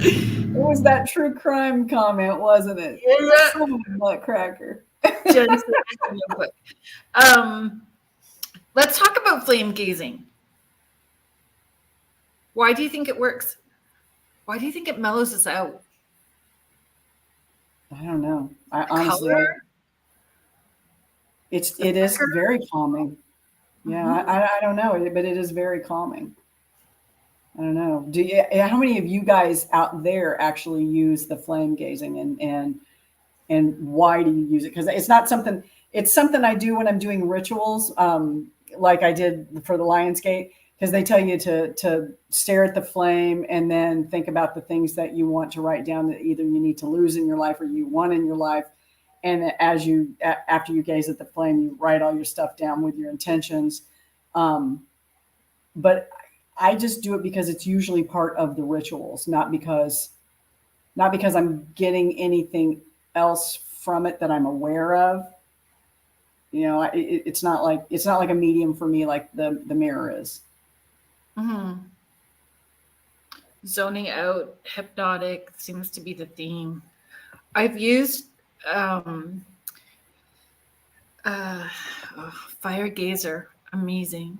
It was that true crime comment, wasn't it? Yeah. Nutcracker. Let's talk about flame gazing. Why do you think it works? Why do you think it mellows us out? I don't know. Honestly, it is very calming. Yeah, mm-hmm. I don't know, but it is very calming. I don't know. How many of you guys out there actually use the flame gazing, and why do you use it? Because it's not something. It's something I do when I'm doing rituals, like I did for the Lion's Gate, because they tell you to stare at the flame and then think about the things that you want to write down that either you need to lose in your life or you want in your life. And after you gaze at the flame, you write all your stuff down with your intentions. But I just do it because it's usually part of the rituals, not because I'm getting anything else from it that I'm aware of. It's not like a medium for me like the mirror is. Mm-hmm. Zoning out, hypnotic seems to be the theme. I've used um, uh, fire gazer, amazing.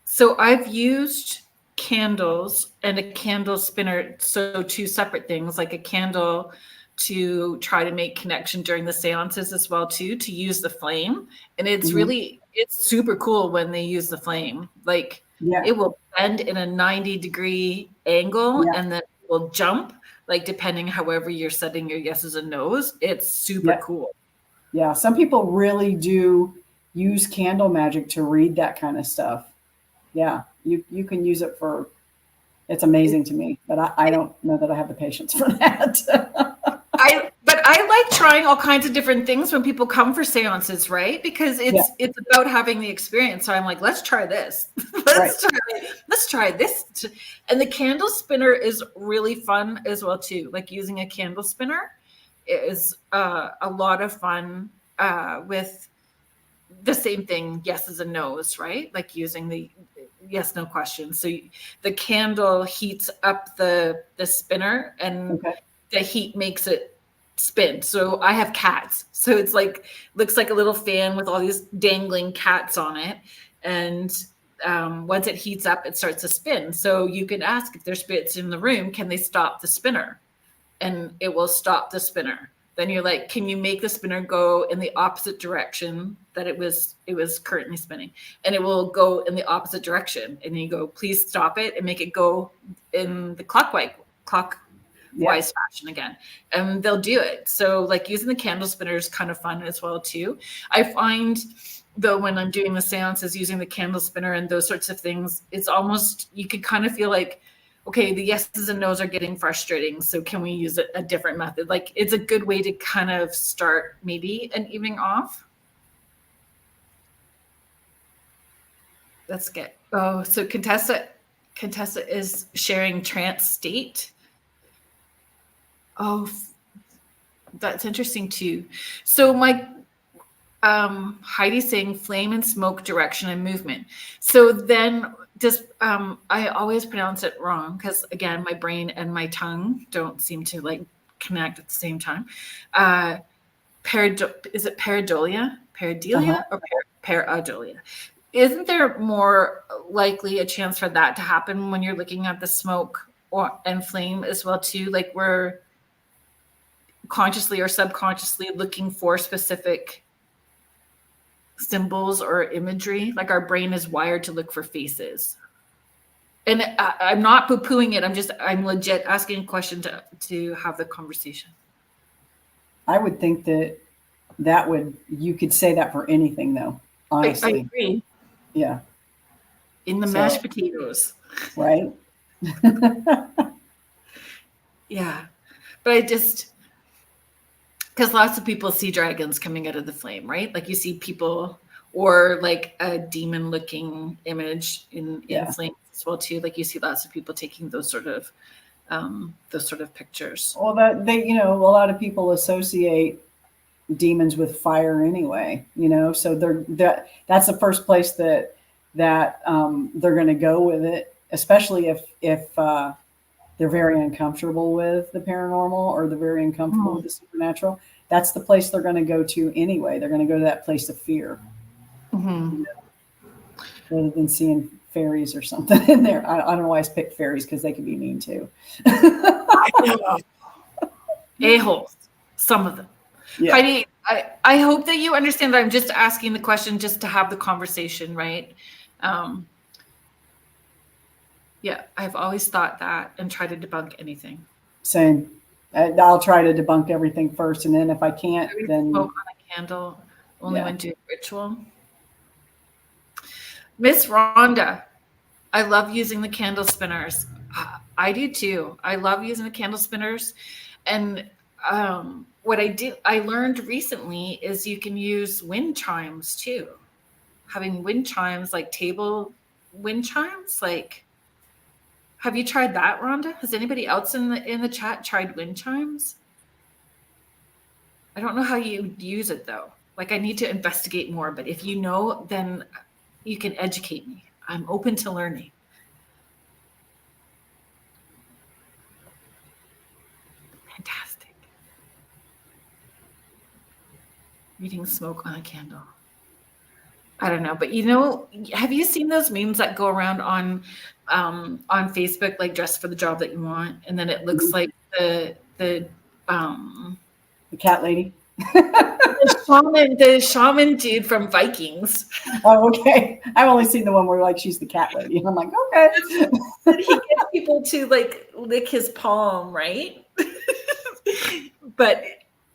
So I've used candles and a candle spinner, so two separate things, like a candle to try to make connection during the seances as well too, to use the flame. And it's Mhm. really, it's super cool when they use the flame. Like Yeah, it will bend in a 90-degree angle yeah, and then it will jump, like depending however you're setting your yeses and nos. It's super yeah, cool. yeah. Some people really do use candle magic to read that kind of stuff. Yeah, you can use it for. It's It, amazing to me, but I don't know that I have the patience for that. but I like trying all kinds of different things when people come for seances, right? Because Yeah, it's about having the experience. So I'm like, let's try this. right. Let's try this. And the candle spinner is really fun as well too. Like using a candle spinner is a lot of fun with the same thing, yeses and nos, right? Like using the yes no questions. So the candle heats up the spinner and Okay. the heat makes it spin. So I have cats. So it's like looks like a little fan with all these dangling cats on it. And once it heats up, it starts to spin. So you can ask if there's spirits in the room, can they stop the spinner? And it will stop the spinner. Then you're like, can you make the spinner go in the opposite direction that it was currently spinning? And it will go in the opposite direction. And you go, please stop it and make it go in the clockwise Yeah. fashion again. And they'll do it. So like using the candle spinner is kind of fun as well too. I find though when I'm doing the seances using the candle spinner and those sorts of things, it's almost you could kind of feel like, okay, the yeses and nos are getting frustrating. So can we use a different method? Like it's a good way to kind of start maybe an evening off. Let's get so Contessa is sharing trance state. Oh, that's interesting too. So my Heidi's saying flame and smoke, direction and movement. So then just I always pronounce it wrong because again my brain and my tongue don't seem to like connect at the same time. Is it pareidolia? Uh-huh. Pareidolia or pareidolia? Isn't there more likely a chance for that to happen when you're looking at the smoke and flame as well too? Like we're consciously or subconsciously looking for specific symbols or imagery. Like our brain is wired to look for faces. And I'm not poo-pooing it. I'm legit asking a question to have the conversation. I would think you could say that for anything though, I honestly. agree. Yeah. In the mashed So, potatoes. right. Yeah. But because lots of people see dragons coming out of the flame, right? Like you see people or like a demon looking image in Yeah. flames as well too. Like you see lots of people taking those sort of pictures. Well, a lot of people associate demons with fire anyway, so that's the first place that they're going to go with it, especially if they're very uncomfortable with the paranormal or they're very uncomfortable with the supernatural. That's the place they're going to go to anyway. They're going to go to that place of fear, Mm-hmm. rather than seeing fairies or something in there. I don't know why I picked fairies because they can be mean too. A-holes, some of them. Yeah. Heidi, I hope that you understand that I'm just asking the question just to have the conversation, right? Yeah, I've always thought that and try to debunk anything. Same. I'll try to debunk everything first, and then if I can't, then Smoke on a candle only yeah. when doing ritual. Miss Rhonda, I love using the candle spinners. I do too. I love using the candle spinners. And what I learned recently is you can use wind chimes too. Having wind chimes, like table wind chimes, like have you tried that, Rhonda? Has anybody else in the chat tried wind chimes? I don't know how you use it though. Like I need to investigate more, but if you know, then you can educate me. I'm open to learning. Fantastic. Reading smoke on a candle. I don't know, but have you seen those memes that go around on Facebook, like dress for the job that you want, and then it looks like the cat lady. the shaman dude from Vikings. Oh, okay. I've only seen the one where like she's the cat lady, and I'm like, okay. He gets people to like lick his palm, right? But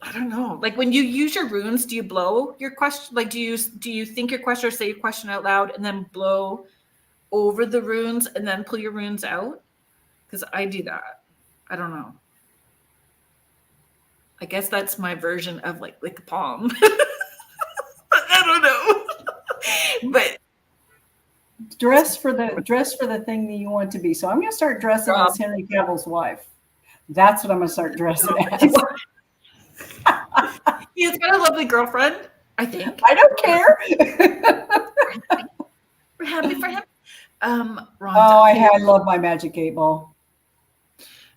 I don't know. Like when you use your runes, do you blow your question? Like do you think your question or say your question out loud and then blow over the runes and then pull your runes out? Because I do that. I don't know. I guess that's my version of like lick a palm. I don't know. But dress for the thing that you want to be. So I'm going to start dressing as Henry Cavill's wife. That's what I'm going to start dressing as. He's got a lovely girlfriend, I think. I don't care. We're happy for him. Rhonda, I love my Magic 8 Ball.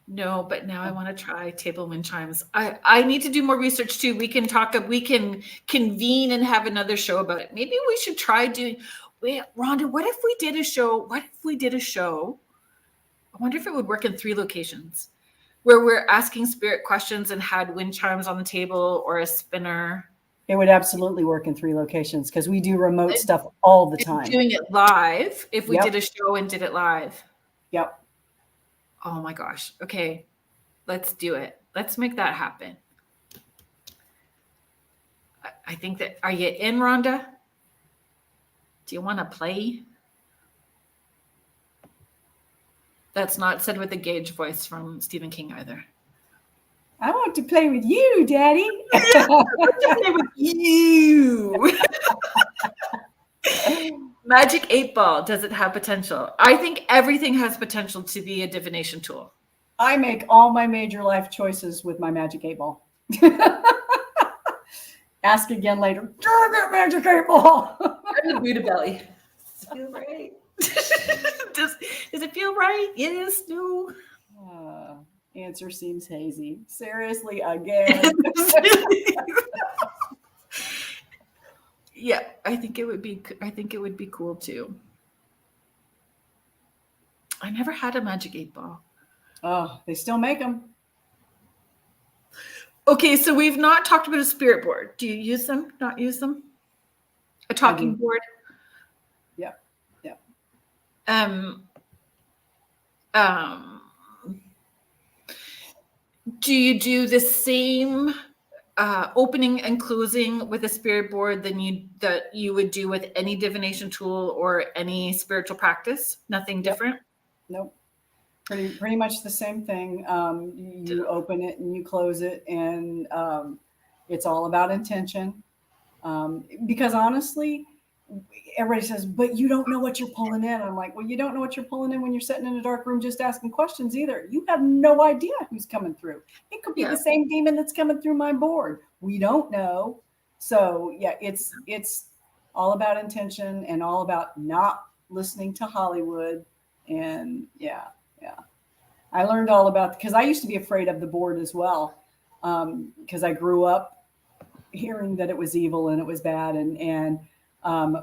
No, but now I want to try table wind chimes. I need to do more research too. We can convene and have another show about it. Maybe we should try doing. Wait, Rhonda, what if we did a show? I wonder if it would work in 3 locations where we're asking spirit questions and had wind chimes on the table or a spinner. It would absolutely work in 3 locations because we do remote stuff all the time. Doing it live, if we did a show and did it live. Yep. Oh my gosh. Okay. Let's do it. Let's make that happen. I think that, are you in, Rhonda? Do you want to play? That's not said with a Gage voice from Stephen King either. I want to play with you, Daddy. I want to play with you. Magic 8 Ball, does it have potential? I think everything has potential to be a divination tool. I make all my major life choices with my Magic 8 Ball. Ask again later. Darn it, Magic 8 Ball. I'm the Buddha belly. Does it feel right? Does it feel right? Yes, no. Answer seems hazy. Seriously, again. Yeah, I think it would be cool too. I never had a Magic 8 Ball. Oh, they still make them. Okay, so we've not talked about a spirit board. Do you use them? Not use them? A talking board? Yeah. Yeah. Do you do the same opening and closing with a spirit board that you would do with any divination tool or any spiritual practice? Nothing different? Nope. Pretty much the same thing. You open it and you close it, and it's all about intention. Because honestly, everybody says, but you don't know what you're pulling in. I'm like, well, you don't know what you're pulling in when you're sitting in a dark room just asking questions either. You have no idea who's coming through. It could be the same demon that's coming through my board. We don't know. So yeah, it's all about intention and all about not listening to Hollywood. And yeah. I learned all about, because I used to be afraid of the board as well. Because I grew up hearing that it was evil and it was bad. And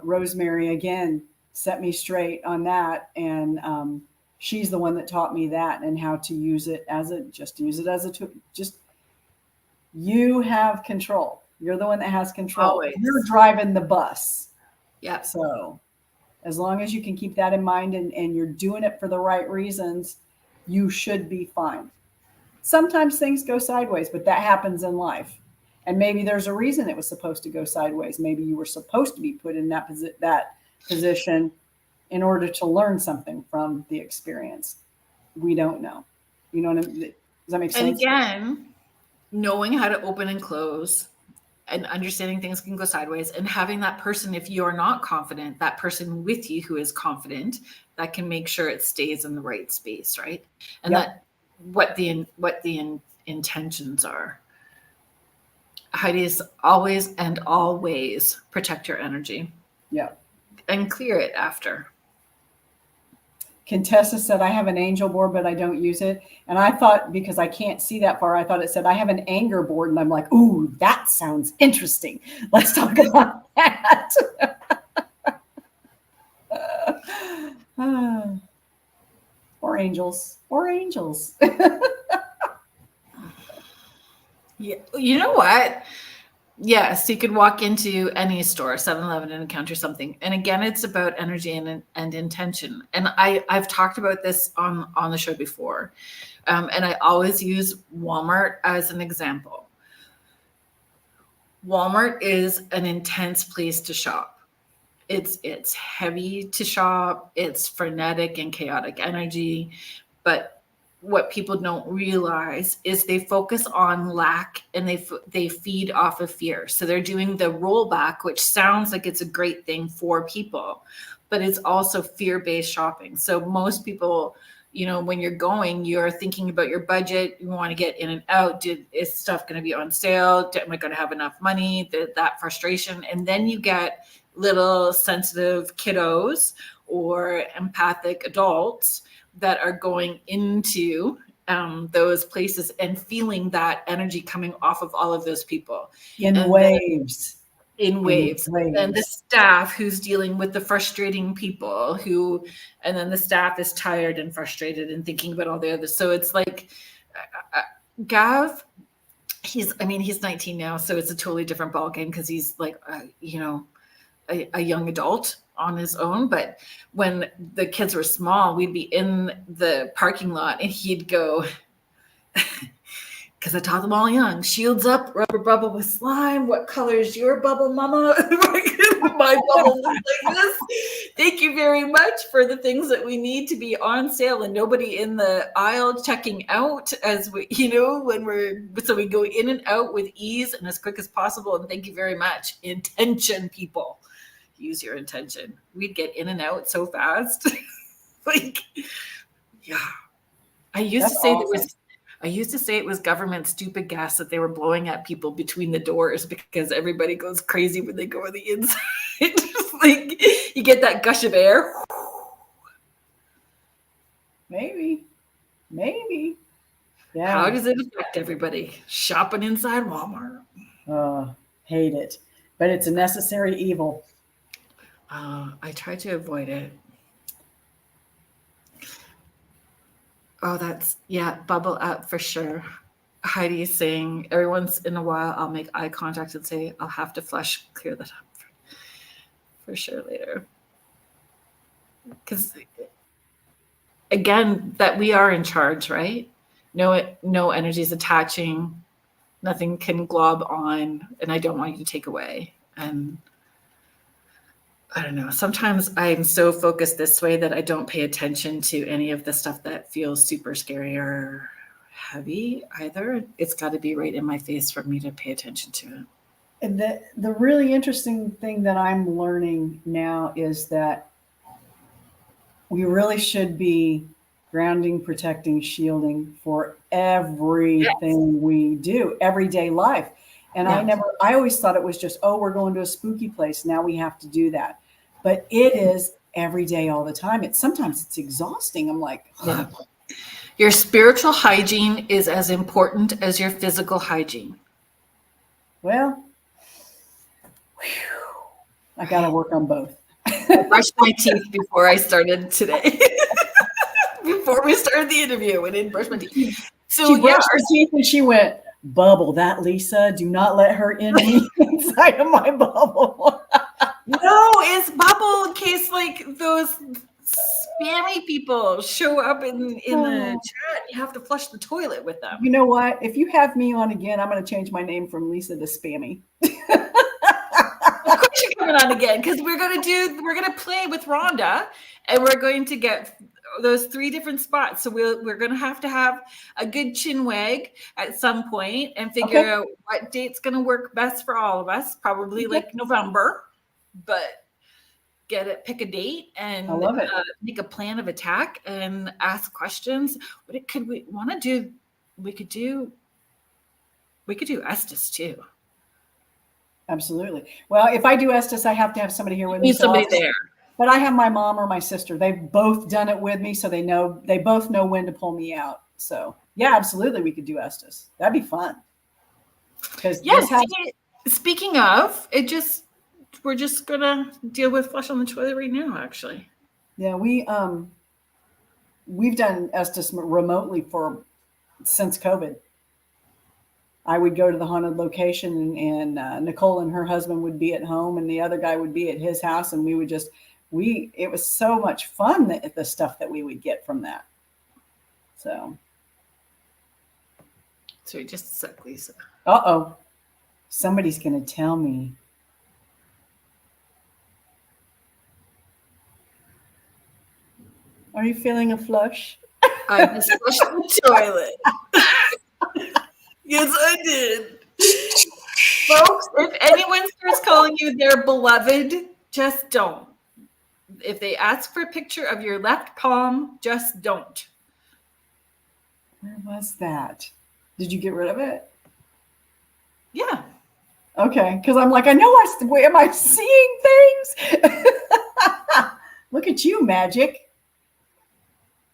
Rosemary again set me straight on that, and she's the one that taught me that and how to use it as a tool. Just you have control. You're the one that has control. Always. You're driving the bus. Yeah. So as long as you can keep that in mind and you're doing it for the right reasons, you should be fine. Sometimes things go sideways, but that happens in life. And maybe there's a reason it was supposed to go sideways. Maybe you were supposed to be put in that position in order to learn something from the experience. We don't know. You know what I mean? Does that make sense? And again, knowing how to open and close and understanding things can go sideways, and having that person, if you're not confident, that person with you who is confident, that can make sure it stays in the right space, right? And that what the intentions are. Heidi's always and always protect your energy. Yeah. And clear it after. Contessa said, I have an angel board, but I don't use it. And I thought, because I can't see that far, I thought it said, I have an anger board. And I'm like, ooh, that sounds interesting. Let's talk about that. Or angels. Or angels. Yeah. You know what? Yes, you could walk into any store, 7-Eleven, and encounter something. And again, it's about energy and intention. And I've talked about this on the show before. And I always use Walmart as an example. Walmart is an intense place to shop. It's heavy to shop. It's frenetic and chaotic energy. But what people don't realize is they focus on lack and they feed off of fear. So they're doing the rollback, which sounds like it's a great thing for people, but it's also fear-based shopping. So most people, when you're going, you're thinking about your budget. You want to get in and out. Is stuff going to be on sale? Am I going to have enough money? That frustration. And then you get little sensitive kiddos or empathic adults that are going into those places and feeling that energy coming off of all of those people in waves. And the staff who's dealing with the frustrating people and then the staff is tired and frustrated and thinking about all the others. So it's like Gav, he's 19 now, so it's a totally different ballgame because he's like a young adult on his own. But when the kids were small, we'd be in the parking lot and he'd go, because I taught them all young, shields up, rubber bubble with slime. What color is your bubble, mama? My bubble looks like this. Thank you very much for the things that we need to be on sale and nobody in the aisle checking out as we, so we go in and out with ease and as quick as possible. And thank you very much. Intention, people. Use your intention. We'd get in and out so fast. Yeah. I used to say it was government stupid gas that they were blowing at people between the doors because everybody goes crazy when they go on the inside. You get that gush of air. Maybe. Yeah. How does it affect everybody? Shopping inside Walmart. Hate it. But it's a necessary evil. I try to avoid it. Oh, bubble up for sure. Heidi is saying, every once in a while, I'll make eye contact and say, I'll have to flush, clear that up for sure later. Because, again, that we are in charge, right? No energy is attaching. Nothing can glob on, and I don't want you to take away. And I don't know. Sometimes I'm so focused this way that I don't pay attention to any of the stuff that feels super scary or heavy either. It's got to be right in my face for me to pay attention to it. And the really interesting thing that I'm learning now is that we really should be grounding, protecting, shielding for everything we do, everyday life. And I always thought it was just, we're going to a spooky place. Now we have to do that. But it is every day, all the time. Sometimes it's exhausting. I'm like, Your spiritual hygiene is as important as your physical hygiene. Well, I got to work on both. I brushed my teeth before I started today. Before we started the interview, I didn't brush my teeth. So she brushed her teeth and she went, bubble that, Lisa. Do not let her in me inside of my bubble. No, it's bubble in case those spammy people show up in the chat. You have to flush the toilet with them. You know what? If you have me on again, I'm going to change my name from Lisa to Spammy. Of course you're coming on again because we're going to play with Rhonda and we're going to get those 3 different spots. So we're going to have a good chin wag at some point and figure out what date's going to work best for all of us. Probably November, but pick a date and I love it. Make a plan of attack and ask questions. What could we want to do? We could do Estes too. Absolutely. Well, if I do Estes, I have to have somebody here with me. Need somebody there. But I have my mom or my sister. They've both done it with me, so they both know when to pull me out. So yeah, absolutely, we could do Estes. That'd be fun. Because yes. Speaking of, we're just gonna deal with Flush on the Toilet right now. Actually, yeah, we've done Estes remotely since COVID. I would go to the haunted location, and Nicole and her husband would be at home, and the other guy would be at his house, and we would it was so much fun, the stuff that we would get from that. So just a sec, Lisa. Uh-oh. Somebody's going to tell me. Are you feeling a flush? I just flushed the toilet. Yes, I did. Folks, if anyone starts calling you their beloved, just don't. If they ask for a picture of your left palm, just don't. Where was that? Did you get rid of it? Yeah. Okay, because I'm like, am I seeing things? Look at you, magic.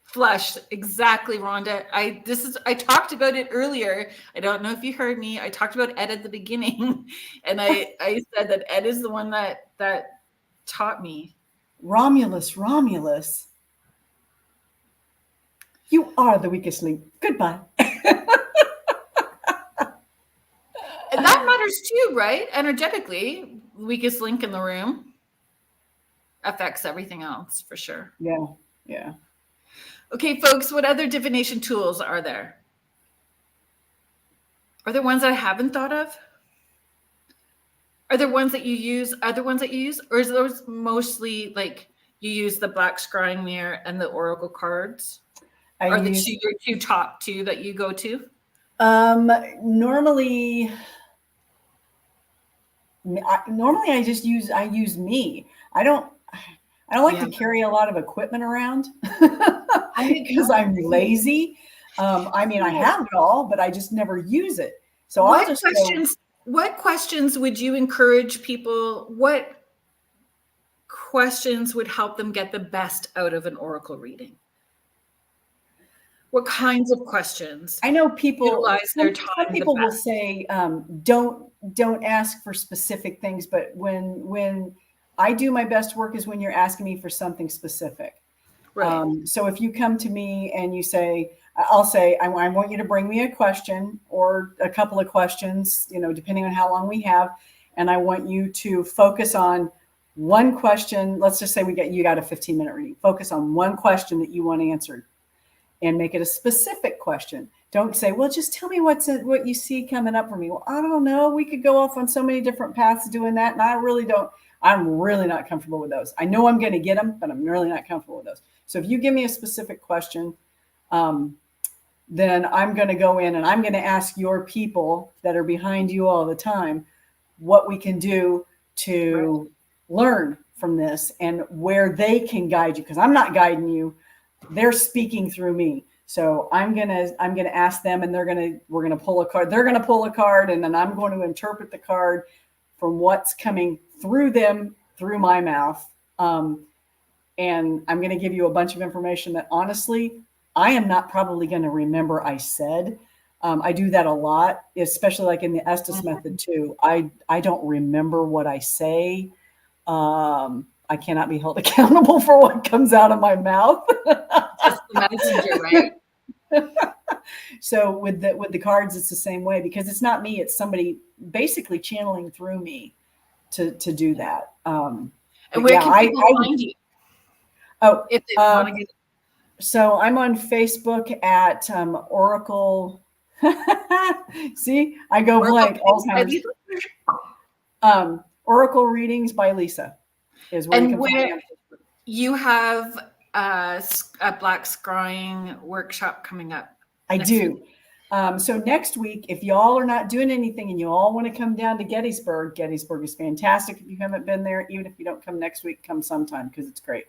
Flushed. Exactly, Rhonda. I talked about it earlier. I don't know if you heard me. I talked about Ed at the beginning, and I said that Ed is the one that taught me. Romulus. You are the weakest link. Goodbye. And that matters too, right? Energetically, weakest link in the room affects everything else for sure. Yeah. Okay, folks, what other divination tools are there? Are there ones that I haven't thought of? Are there ones that you use? Other ones that you use? Or is those mostly like you use the black scrying mirror and the oracle cards? Are your two top two that you go to? Normally I use me. I don't like to carry a lot of equipment around because I'm lazy. I have it all, but I just never use it. So what questions would you encourage people? What questions would help them get the best out of an oracle reading? What kinds of questions? I know people utilize their time. Some people will say, don't ask for specific things, but when I do my best work is when you're asking me for something specific. Right. So if you come to me and you say, I'll say, I want you to bring me a question or a couple of questions, depending on how long we have. And I want you to focus on one question. Let's just say you got a 15-minute reading. Focus on one question that you want answered and make it a specific question. Don't say, well, just tell me what you see coming up for me. Well, I don't know. We could go off on so many different paths doing that. And I'm really not comfortable with those. I know I'm going to get them, but I'm really not comfortable with those. So if you give me a specific question, then I'm going to go in and I'm going to ask your people that are behind you all the time what we can do to learn from this and where they can guide you. Because I'm not guiding you. They're speaking through me. So I'm gonna ask them, and we're gonna pull a card. They're gonna pull a card, and then I'm going to interpret the card from what's coming through them through my mouth. And I'm gonna give you a bunch of information that honestly I am not probably gonna remember I said. I do that a lot, especially like in the Estes method too. I don't remember what I say. I cannot be held accountable for what comes out of my mouth. Just the messenger, right? So with the cards, it's the same way because it's not me; it's somebody basically channeling through me to do that. And where can people find you? Oh, if they want to get. So I'm on Facebook at Oracle. See, I go blank all the time. Oracle Readings by Lisa is where you can find me. You have a black scrying workshop coming up. I do. So next week, if y'all are not doing anything and you all want to come down to Gettysburg is fantastic. If you haven't been there, even if you don't come next week, come sometime because it's great.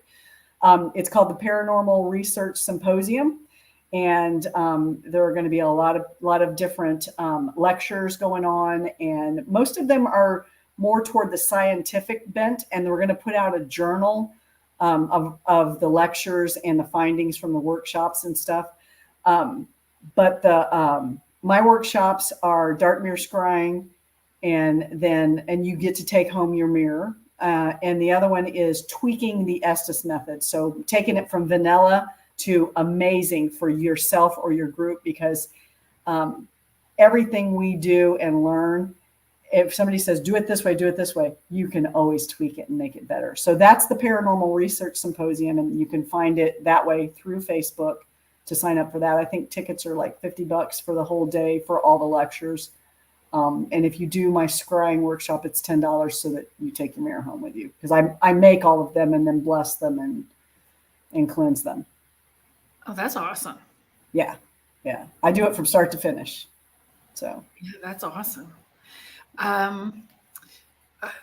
It's called the Paranormal Research Symposium. And there are going to be a lot of different lectures going on. And most of them are more toward the scientific bent, and we're going to put out a journal of the lectures and the findings from the workshops and stuff. But my workshops are dark mirror scrying, and you get to take home your mirror. And the other one is tweaking the Estes method. So taking it from vanilla to amazing for yourself or your group, because everything we do and learn, if somebody says, do it this way, you can always tweak it and make it better. So that's the Paranormal Research Symposium, and you can find it that way through Facebook to sign up for that. I think tickets are like $50 for the whole day for all the lectures. And if you do my scrying workshop, it's $10 so that you take your mirror home with you, because I make all of them and then bless them and cleanse them. Oh, that's awesome. Yeah. I do it from start to finish. So yeah, that's awesome.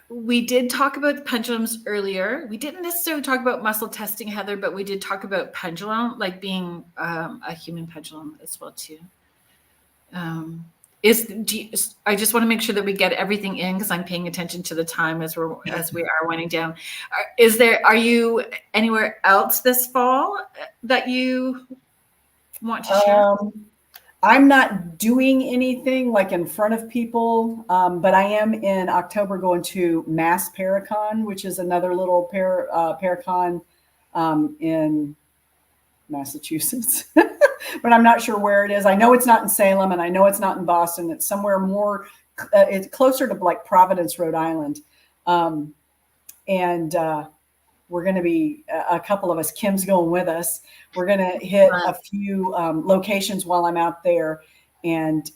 We did talk about the pendulums earlier. We didn't necessarily talk about muscle testing, Heather, but we did talk about pendulum, like being a human pendulum as well too. I just want to make sure that we get everything in, because I'm paying attention to the time as we are winding down. Are you anywhere else this fall that you want to share? I'm not doing anything like in front of people, but I am in October going to Mass Paracon, which is another little Paracon in Massachusetts. But I'm not sure where it is. I know it's not in Salem, and I know it's not in Boston. It's somewhere more, it's closer to like Providence, Rhode Island. We're going to be, a couple of us, Kim's going with us. We're going to hit a few locations while I'm out there. And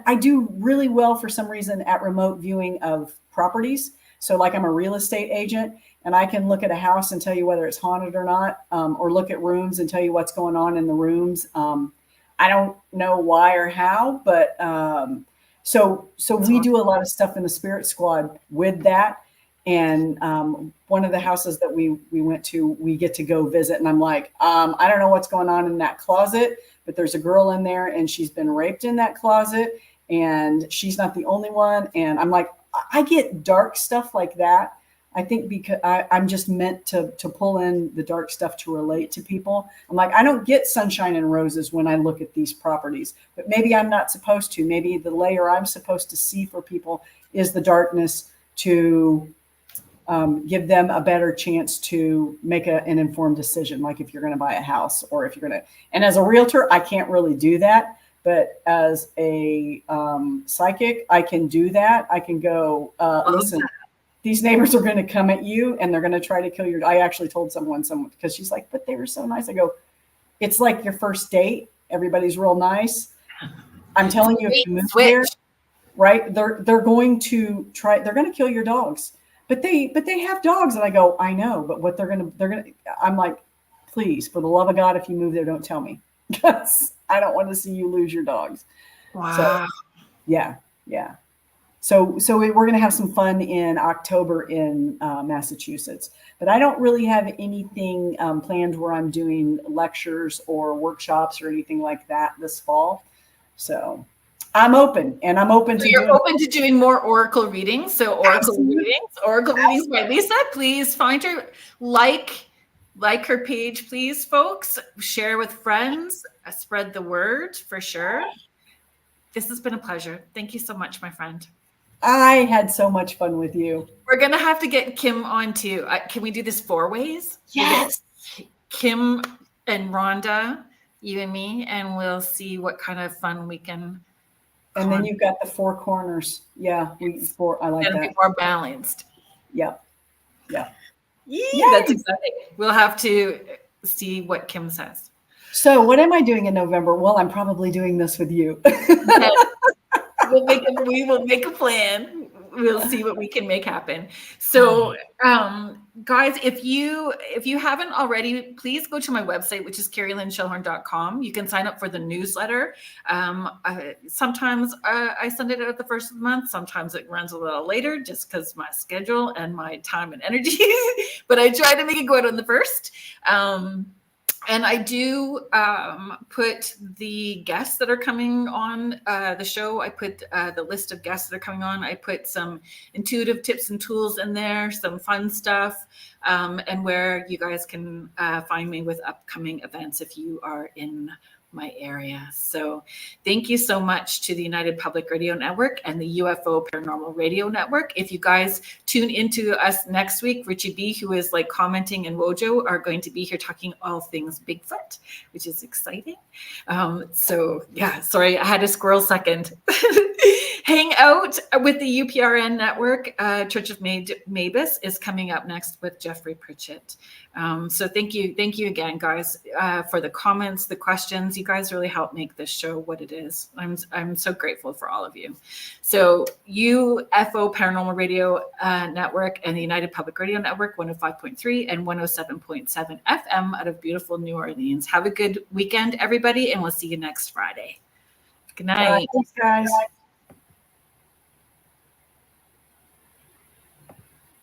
I do really well for some reason at remote viewing of properties. So like I'm a real estate agent, and I can look at a house and tell you whether it's haunted or not, or look at rooms and tell you what's going on in the rooms. I don't know why or how, but so we do a lot of stuff in the Spirit Squad with that. And one of the houses that we went to, we get to go visit, and I'm like, I don't know what's going on in that closet, but there's a girl in there, and she's been raped in that closet, and she's not the only one. And I'm like, I get dark stuff like that. I think because I'm just meant to pull in the dark stuff to relate to people. I'm like, I don't get sunshine and roses when I look at these properties, but maybe I'm not supposed to. Maybe the layer I'm supposed to see for people is the darkness, to give them a better chance to make an informed decision. Like if you're going to buy a house, or if you're going to, and as a realtor, I can't really do that. But as a psychic, I can do that. I can go, listen, these neighbors are going to come at you, and they're going to try to kill your. I actually told someone, because she's like, but they were so nice. I go, it's like your first date. Everybody's real nice. I'm telling you, if you move there, right? They're going to try. They're going to kill your dogs. But they have dogs. And I go, I know, but what they're going to, I'm like, please, for the love of God, if you move there, don't tell me, because I don't want to see you lose your dogs. Wow. So, yeah. So we're going to have some fun in October in Massachusetts, but I don't really have anything planned where I'm doing lectures or workshops or anything like that this fall. So I'm open, and I'm open to. You're open to doing more oracle readings. So oracle readings by Lisa. Please find her, like her page, please, folks. Share with friends. Spread the word for sure. This has been a pleasure. Thank you so much, my friend. I had so much fun with you. We're gonna have to get Kim on too. Can we do this 4 ways? Yes. Kim and Rhonda, you and me, and we'll see what kind of fun we can. And then you've got the 4 corners. Yeah, I like that. Be more balanced. Yeah. Yeah, that's exciting. We'll have to see what Kim says. So what am I doing in November? Well, I'm probably doing this with you. We will make a plan. We'll see what we can make happen. So, guys, if you haven't already, please go to my website, which is carrieLynnShellhorn.com. You can sign up for the newsletter. Sometimes I send it out the first of the month. Sometimes it runs a little later, just because my schedule and my time and energy. But I try to make it go out on the first. And I do put the guests that are coming on the show. I put the list of guests that are coming on. I put some intuitive tips and tools in there, some fun stuff, and where you guys can find me with upcoming events if you are in my area. So thank you so much to the United Public Radio Network and the UFO Paranormal Radio Network. If you guys tune into us next week, Richie B, who is like commenting, and Wojo are going to be here talking all things Bigfoot, which is exciting. So yeah, sorry, I had a squirrel second. Hang out with the UPRN network. Church of Mavis is coming up next with Jeffrey Pritchett. So thank you again, guys, for the comments, the questions. You guys really help make this show what it is. I'm so grateful for all of you. So UFO Paranormal Radio Network and the United Public Radio Network, 105.3 and 107.7 FM out of beautiful New Orleans. Have a good weekend, everybody, and we'll see you next Friday. Good night. Thanks, guys.